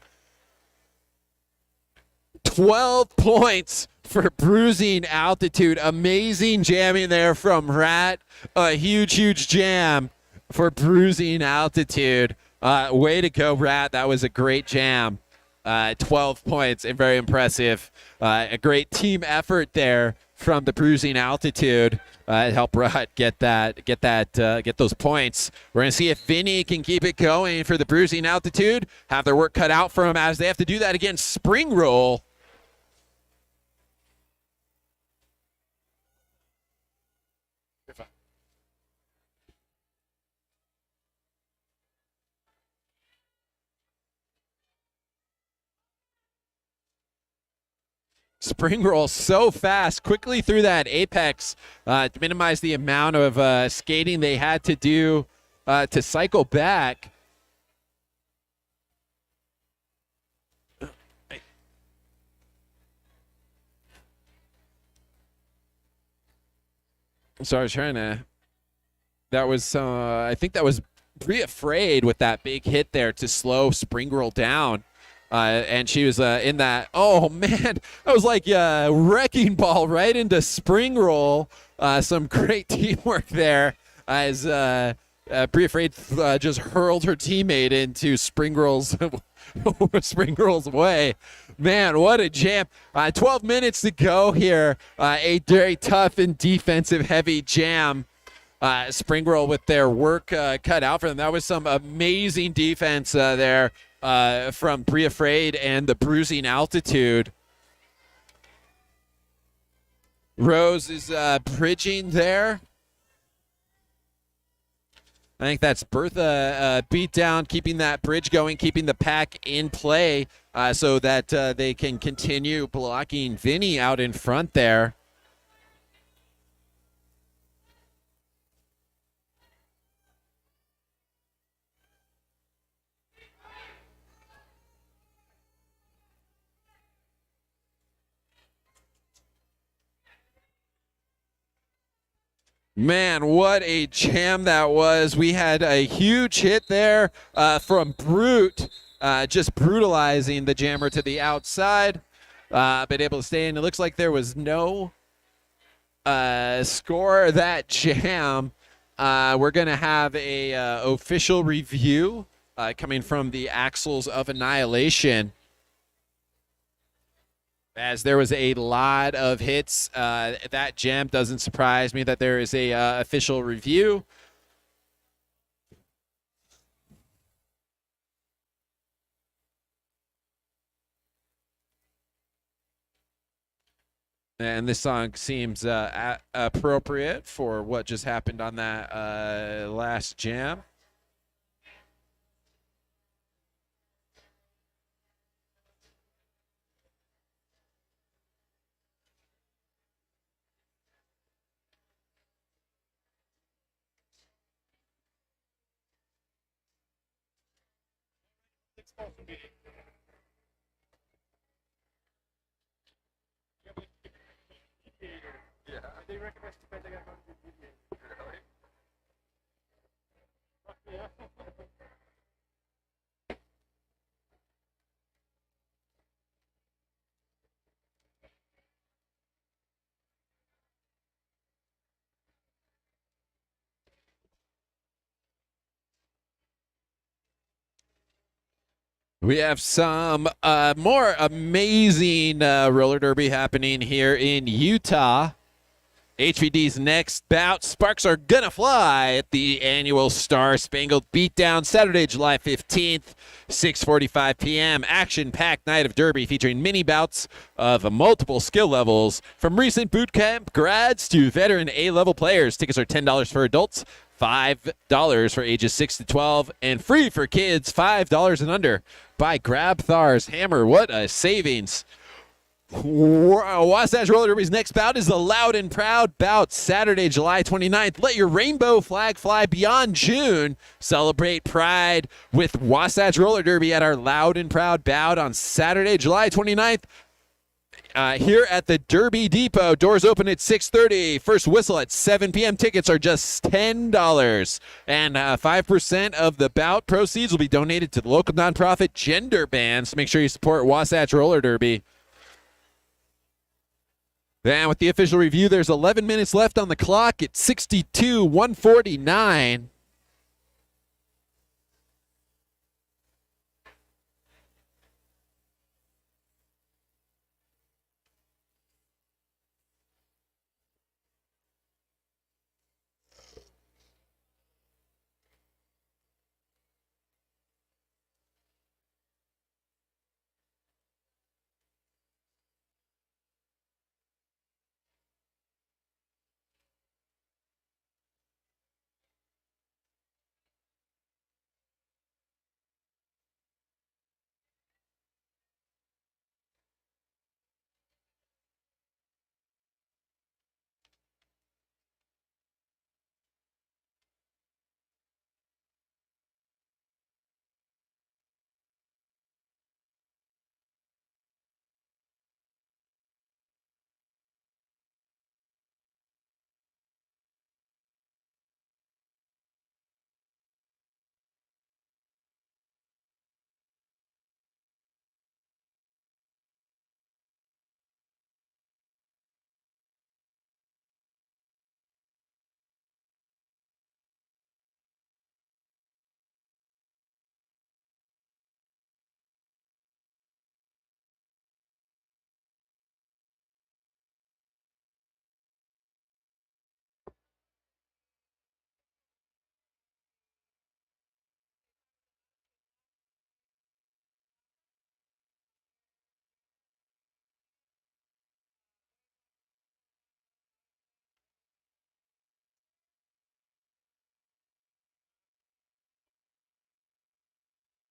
12 points for Bruising Altitude. Amazing jamming there from Rat. A huge jam for Bruising Altitude. Way to go, Rat. That was a great jam. 12 points and very impressive. A great team effort there from the Bruising Altitude. Help Rat get those points. We're gonna see if Vinny can keep it going for the Bruising Altitude. Have their work cut out for them as they have to do that against Spring Roll. spring roll so fast, quickly through that apex to minimize the amount of skating they had to do to cycle back. So I was trying to. That was, I think that was Brie Afraid with that big hit there to slow spring roll down. And she was in that. Oh, man. That was like wrecking ball right into spring roll. Some great teamwork there as Brie Afraid just hurled her teammate into spring roll's way. Man, what a jam. 12 minutes to go here. A very tough and defensive heavy jam. Spring roll with their work cut out for them. That was some amazing defense there from Brie Afraid and the bruising altitude. Rose is bridging there. I think that's Bertha beat down, keeping that bridge going, keeping the pack in play so that they can continue blocking Vinny out in front there. Man, what a jam that was. We had a huge hit there from Brute, just brutalizing the jammer to the outside, but able to stay in. It looks like there was no score that jam. We're going to have a official review coming from the Axles of Annihilation. As there was a lot of hits, that jam doesn't surprise me that there is a official review. And this song seems appropriate for what just happened on that last jam. We have some more amazing roller derby happening here in Utah. HVD's next bout, Sparks Are Gonna Fly at the annual Star Spangled Beatdown, Saturday, July 15th, 6:45 p.m. Action-packed night of derby featuring mini bouts of multiple skill levels from recent boot camp grads to veteran A-level players. Tickets are $10 for adults, $5 for ages 6 to 12, and free for kids, $5 and under. By Grab Thar's Hammer. What a savings. Wasatch Roller Derby's next bout is the Loud and Proud bout, Saturday, July 29th. Let your rainbow flag fly beyond June. Celebrate pride with Wasatch Roller Derby at our Loud and Proud bout on Saturday, July 29th. Here at the Derby Depot. Doors open at 6:30. First whistle at 7 p.m. Tickets are just $10. And 5% of the bout proceeds will be donated to the local nonprofit Gender Band. So make sure you support Wasatch Roller Derby. And with the official review, there's 11 minutes left on the clock. It's 62-149.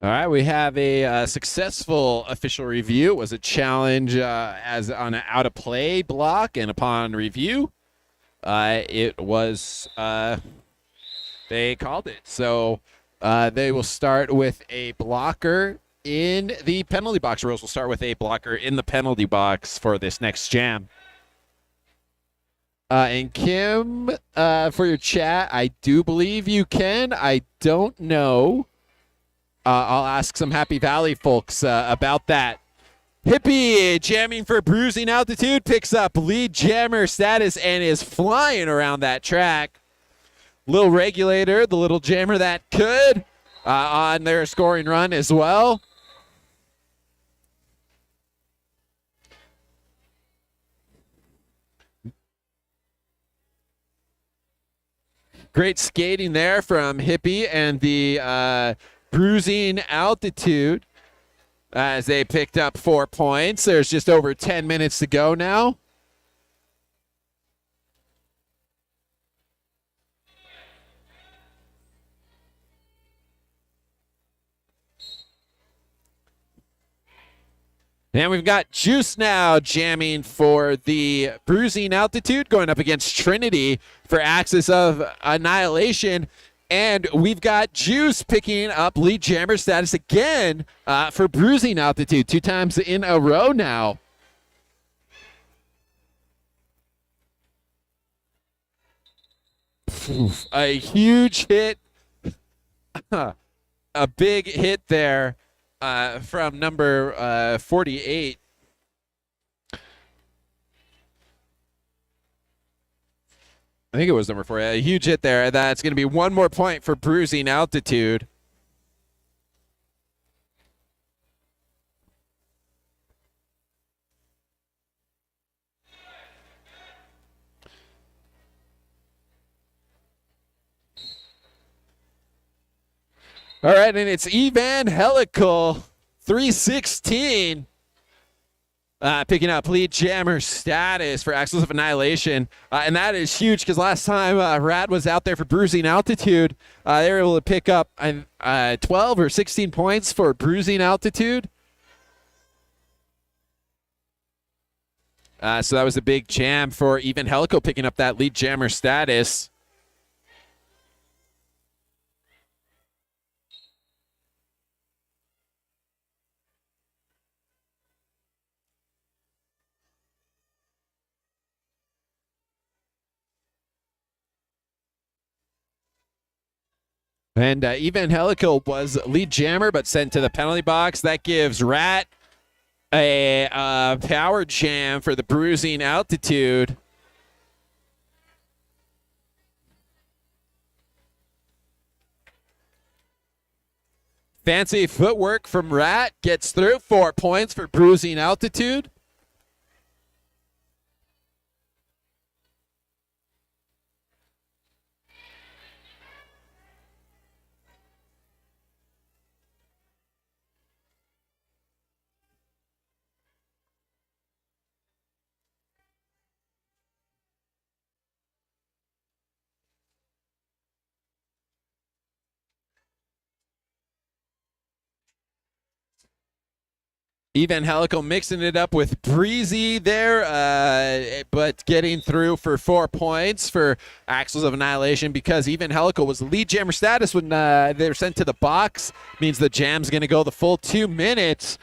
All right, we have a successful official review. It was a challenge as on an out of play block, and upon review, it was they called it. So they will start with a blocker in the penalty box. Rules will start with a blocker in the penalty box for this next jam. And Kim, for your chat, I do believe you can. I don't know. I'll ask some Happy Valley folks about that. Hippie jamming for bruising altitude picks up lead jammer status and is flying around that track. Little regulator, the little jammer that could, on their scoring run as well. Great skating there from Hippie and the bruising altitude as they picked up 4 points. There's just over 10 minutes to go now. And we've got Juice now jamming for the bruising altitude, going up against Trinity for Axis of Annihilation. And we've got Juice picking up lead jammer status again for bruising altitude 2 times in a row now. A huge hit, a big hit there from number 48. I think it was number 4. A huge hit there. That's going to be 1 more point for bruising altitude. All right, and it's Evangelical 316 picking up lead jammer status for Axis of Annihilation. And that is huge because last time Rad was out there for bruising altitude, they were able to pick up 12 or 16 points for bruising altitude. So that was a big jam for Evangelical picking up that lead jammer status. And Evangelical was lead jammer, but sent to the penalty box. That gives Rat a power jam for the bruising altitude. Fancy footwork from Rat gets through. 4 points for bruising altitude. Evangelical mixing it up with Breezy there, but getting through for 4 points for Axles of Annihilation because Evangelical was lead jammer status when they were sent to the box. Means the jam's going to go the full 2 minutes,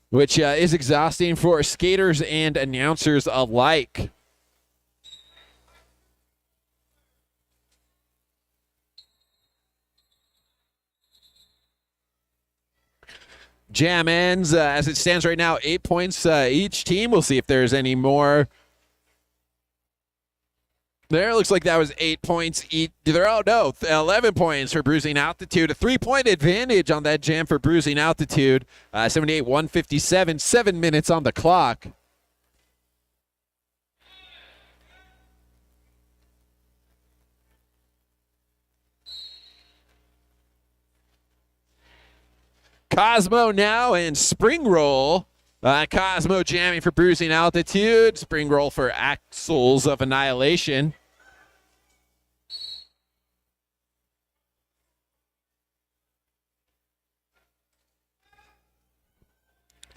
which is exhausting for skaters and announcers alike. Jam ends as it stands right now, 8 points each team. We'll see if there's any more. There, looks like that was 8 points each. Oh, no, 11 points for bruising altitude. A 3-point advantage on that jam for bruising altitude. 78-157, 7 minutes on the clock. Cosmo now and Spring Roll. Cosmo jamming for bruising altitude. Spring Roll for Axles of Annihilation.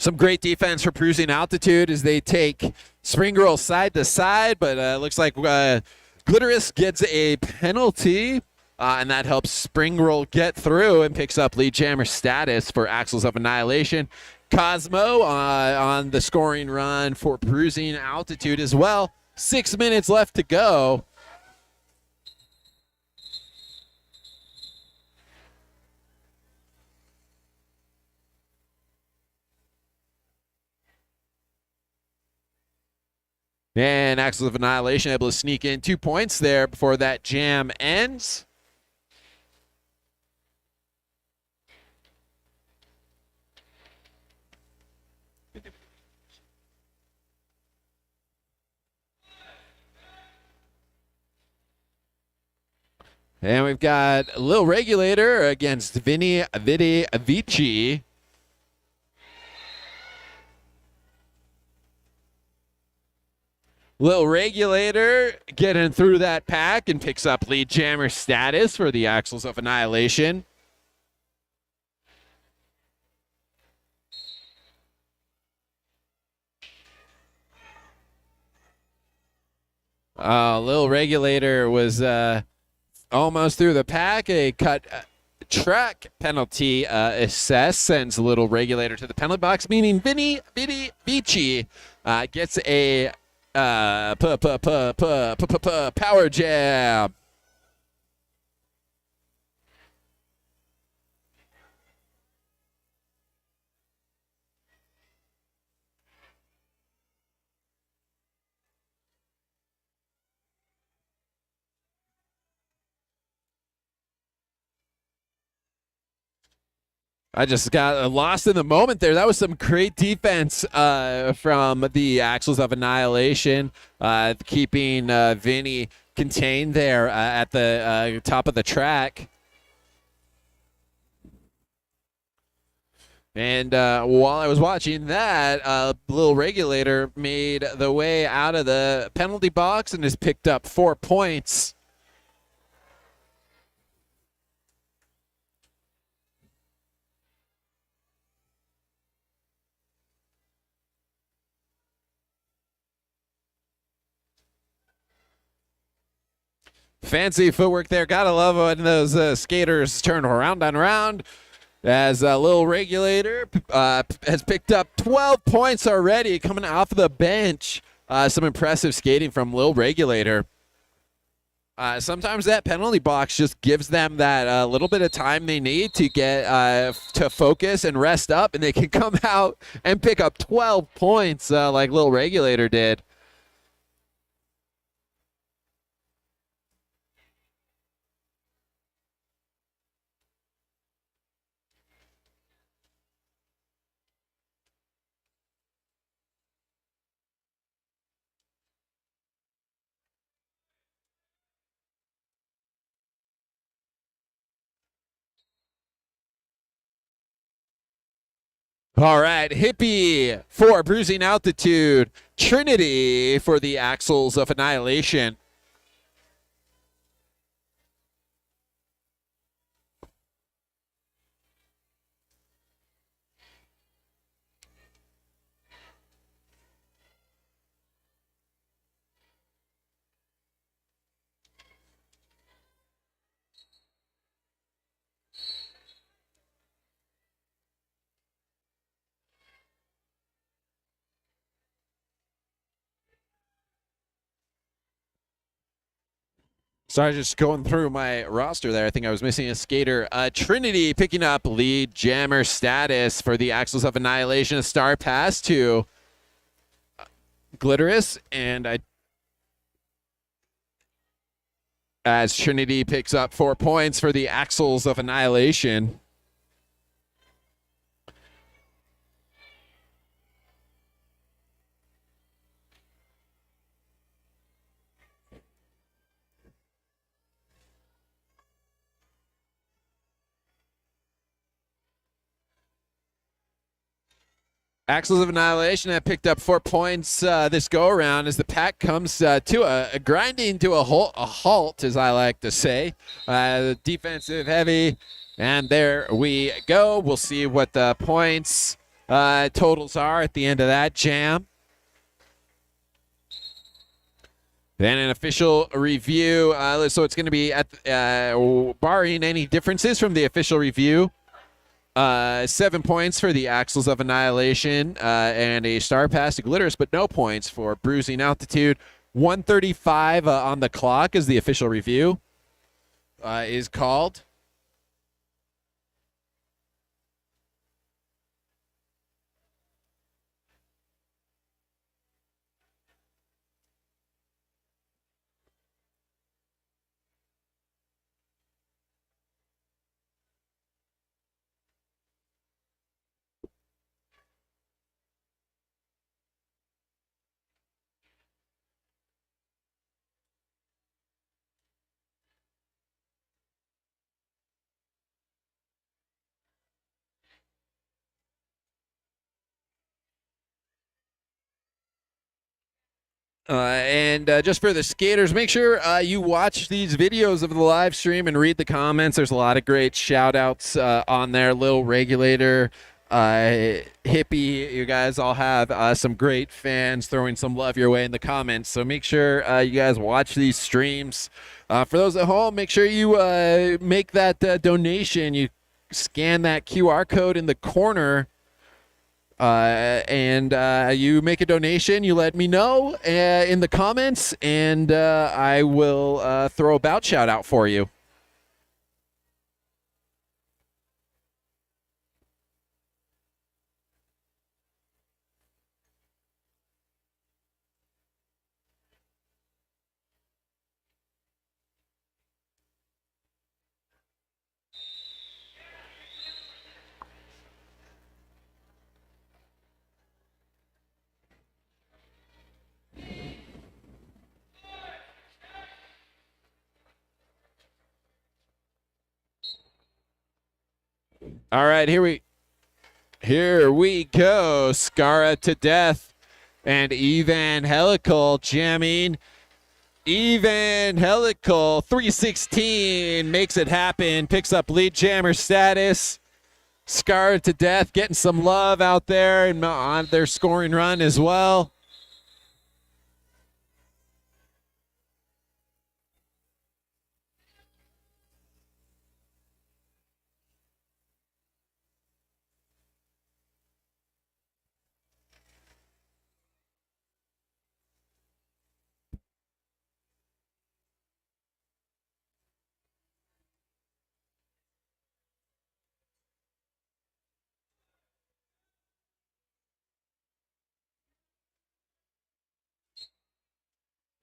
Some great defense for Cruising Altitude as they take Spring Roll side to side, but looks like Glitterous gets a penalty, and that helps Spring Roll get through and picks up lead jammer status for Axles of Annihilation. Cosmo on the scoring run for Cruising Altitude as well. 6 minutes left to go. And Axles of Annihilation able to sneak in 2 points there before that jam ends. And we've got Lil Regulator against Vinny Vici. Lil Regulator getting through that pack and picks up lead jammer status for the Axles of Annihilation. Lil Regulator was almost through the pack. A cut track penalty assessed sends Little Regulator to the penalty box, meaning Vinny Vici gets a power jab. I just got lost in the moment there. That was some great defense from the Axles of Annihilation, keeping Vinny contained there at the top of the track. And while I was watching that, Little Regulator made the way out of the penalty box and has picked up 4 points. Fancy footwork there. Gotta love when those skaters turn around and around. As Lil Regulator has picked up 12 points already coming off the bench. Some impressive skating from Lil Regulator. Sometimes that penalty box just gives them that little bit of time they need to get to focus and rest up, and they can come out and pick up 12 points like Lil Regulator did. All right, Hippie for Bruising Altitude, Trinity for the Axles of Annihilation. Sorry, just going through my roster there. I think I was missing a skater. Trinity picking up lead jammer status for the Axles of Annihilation. A star pass to Glitterous, and as Trinity picks up 4 points for the Axles of Annihilation. Axles of Annihilation have picked up 4 points this go-around as the pack comes to a grinding to a halt, as I like to say. Defensive heavy, and there we go. We'll see what the points totals are at the end of that jam. Then an official review. So it's going to be, at barring any differences from the official review, 7 points for the Axles of Annihilation and a star pass to Glitterous, but no points for Bruising Altitude. 135 on the clock as the official review is called. And just for the skaters, make sure you watch these videos of the live stream and read the comments. There's a lot of great shout outs on there. Lil Regulator, Hippie, you guys all have some great fans throwing some love your way in the comments. So make sure you guys watch these streams. For those at home, make sure you make that donation. You scan that QR code in the corner. And you make a donation, you let me know in the comments, and I will throw a bout shout out for you. All right, here we go. Scara to death and Evangelical jamming. Evangelical 316 makes it happen, picks up lead jammer status. Scara to death getting some love out there and on their scoring run as well.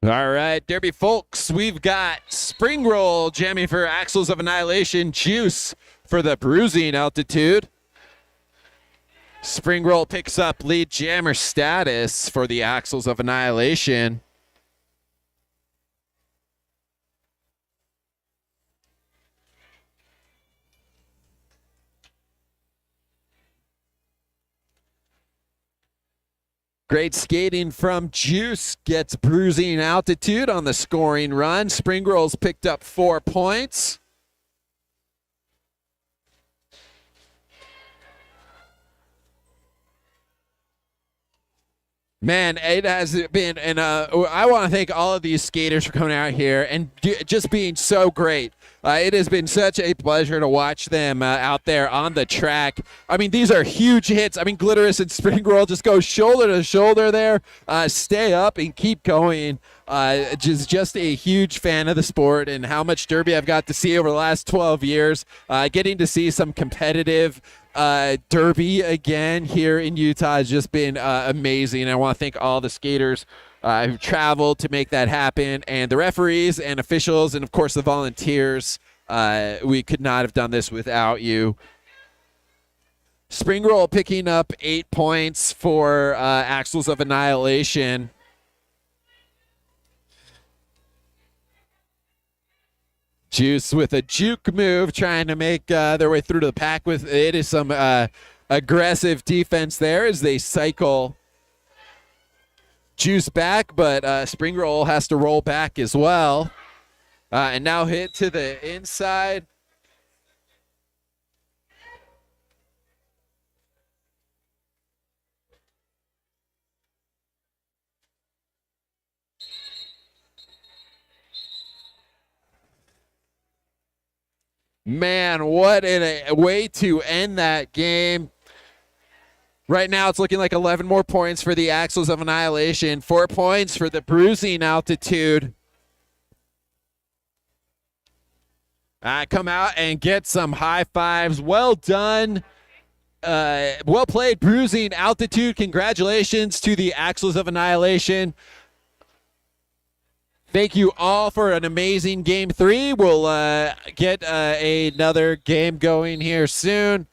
All right, Derby folks, we've got Spring Roll jamming for Axles of Annihilation, Juice for the Bruising Altitude. Spring Roll picks up lead jammer status for the Axles of Annihilation. Great skating from Juice, gets Bruising Altitude on the scoring run. Spring Roll's picked up 4 points. Man, it has been, and I want to thank all of these skaters for coming out here and just being so great. It has been such a pleasure to watch them out there on the track. I mean, these are huge hits. I mean, Glitterous and Spring Roll just go shoulder to shoulder there. Stay up and keep going. Just a huge fan of the sport and how much Derby I've got to see over the last 12 years. Getting to see some competitive Derby again here in Utah has just been amazing. I want to thank all the skaters who traveled to make that happen, and the referees and officials, and of course the volunteers. We could not have done this without you. Spring Roll picking up 8 points for Axles of Annihilation. Juice with a juke move, trying to make their way through to the pack with it. Is some aggressive defense there as they cycle Juice back, but Spring Roll has to roll back as well. And now hit to the inside. Man, what a way to end that game. Right now, it's looking like 11 more points for the Axles of Annihilation, 4 points for the Bruising Altitude. Come out and get some high fives. Well done. Well played, Bruising Altitude. Congratulations to the Axles of Annihilation. Thank you all for an amazing Game 3. We'll get another game going here soon.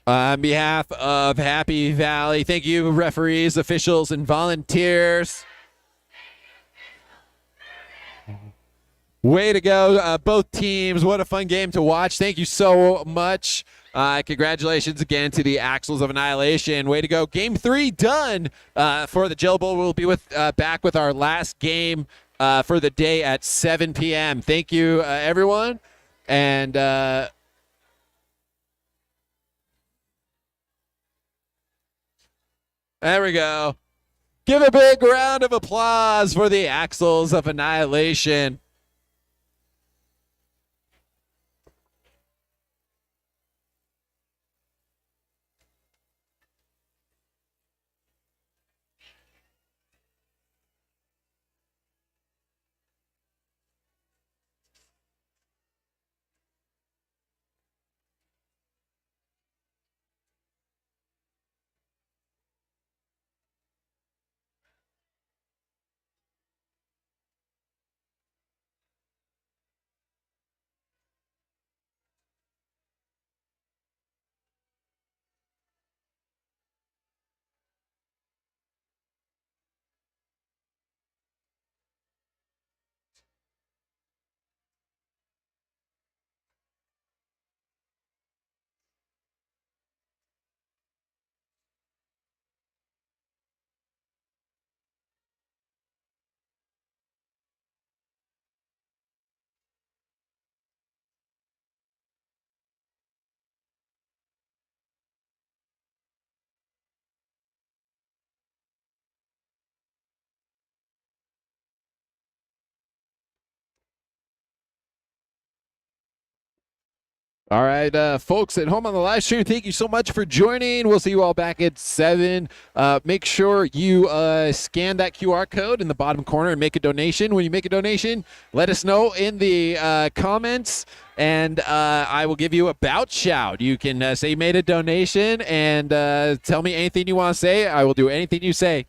On behalf of Happy Valley, thank you, referees, officials, and volunteers. Way to go, both teams. What a fun game to watch. Thank you so much. Congratulations again to the Axles of Annihilation. Way to go. Game 3 done for the Jello Bowl. We'll be back with our last game for the day at 7 p.m. Thank you, everyone. And there we go. Give a big round of applause for the Axles of Annihilation. All right, folks at home on the live stream, thank you so much for joining. We'll see you all back at 7. Make sure you scan that QR code in the bottom corner and make a donation. When you make a donation, let us know in the comments, and I will give you a bout shout. You can say you made a donation and tell me anything you want to say. I will do anything you say.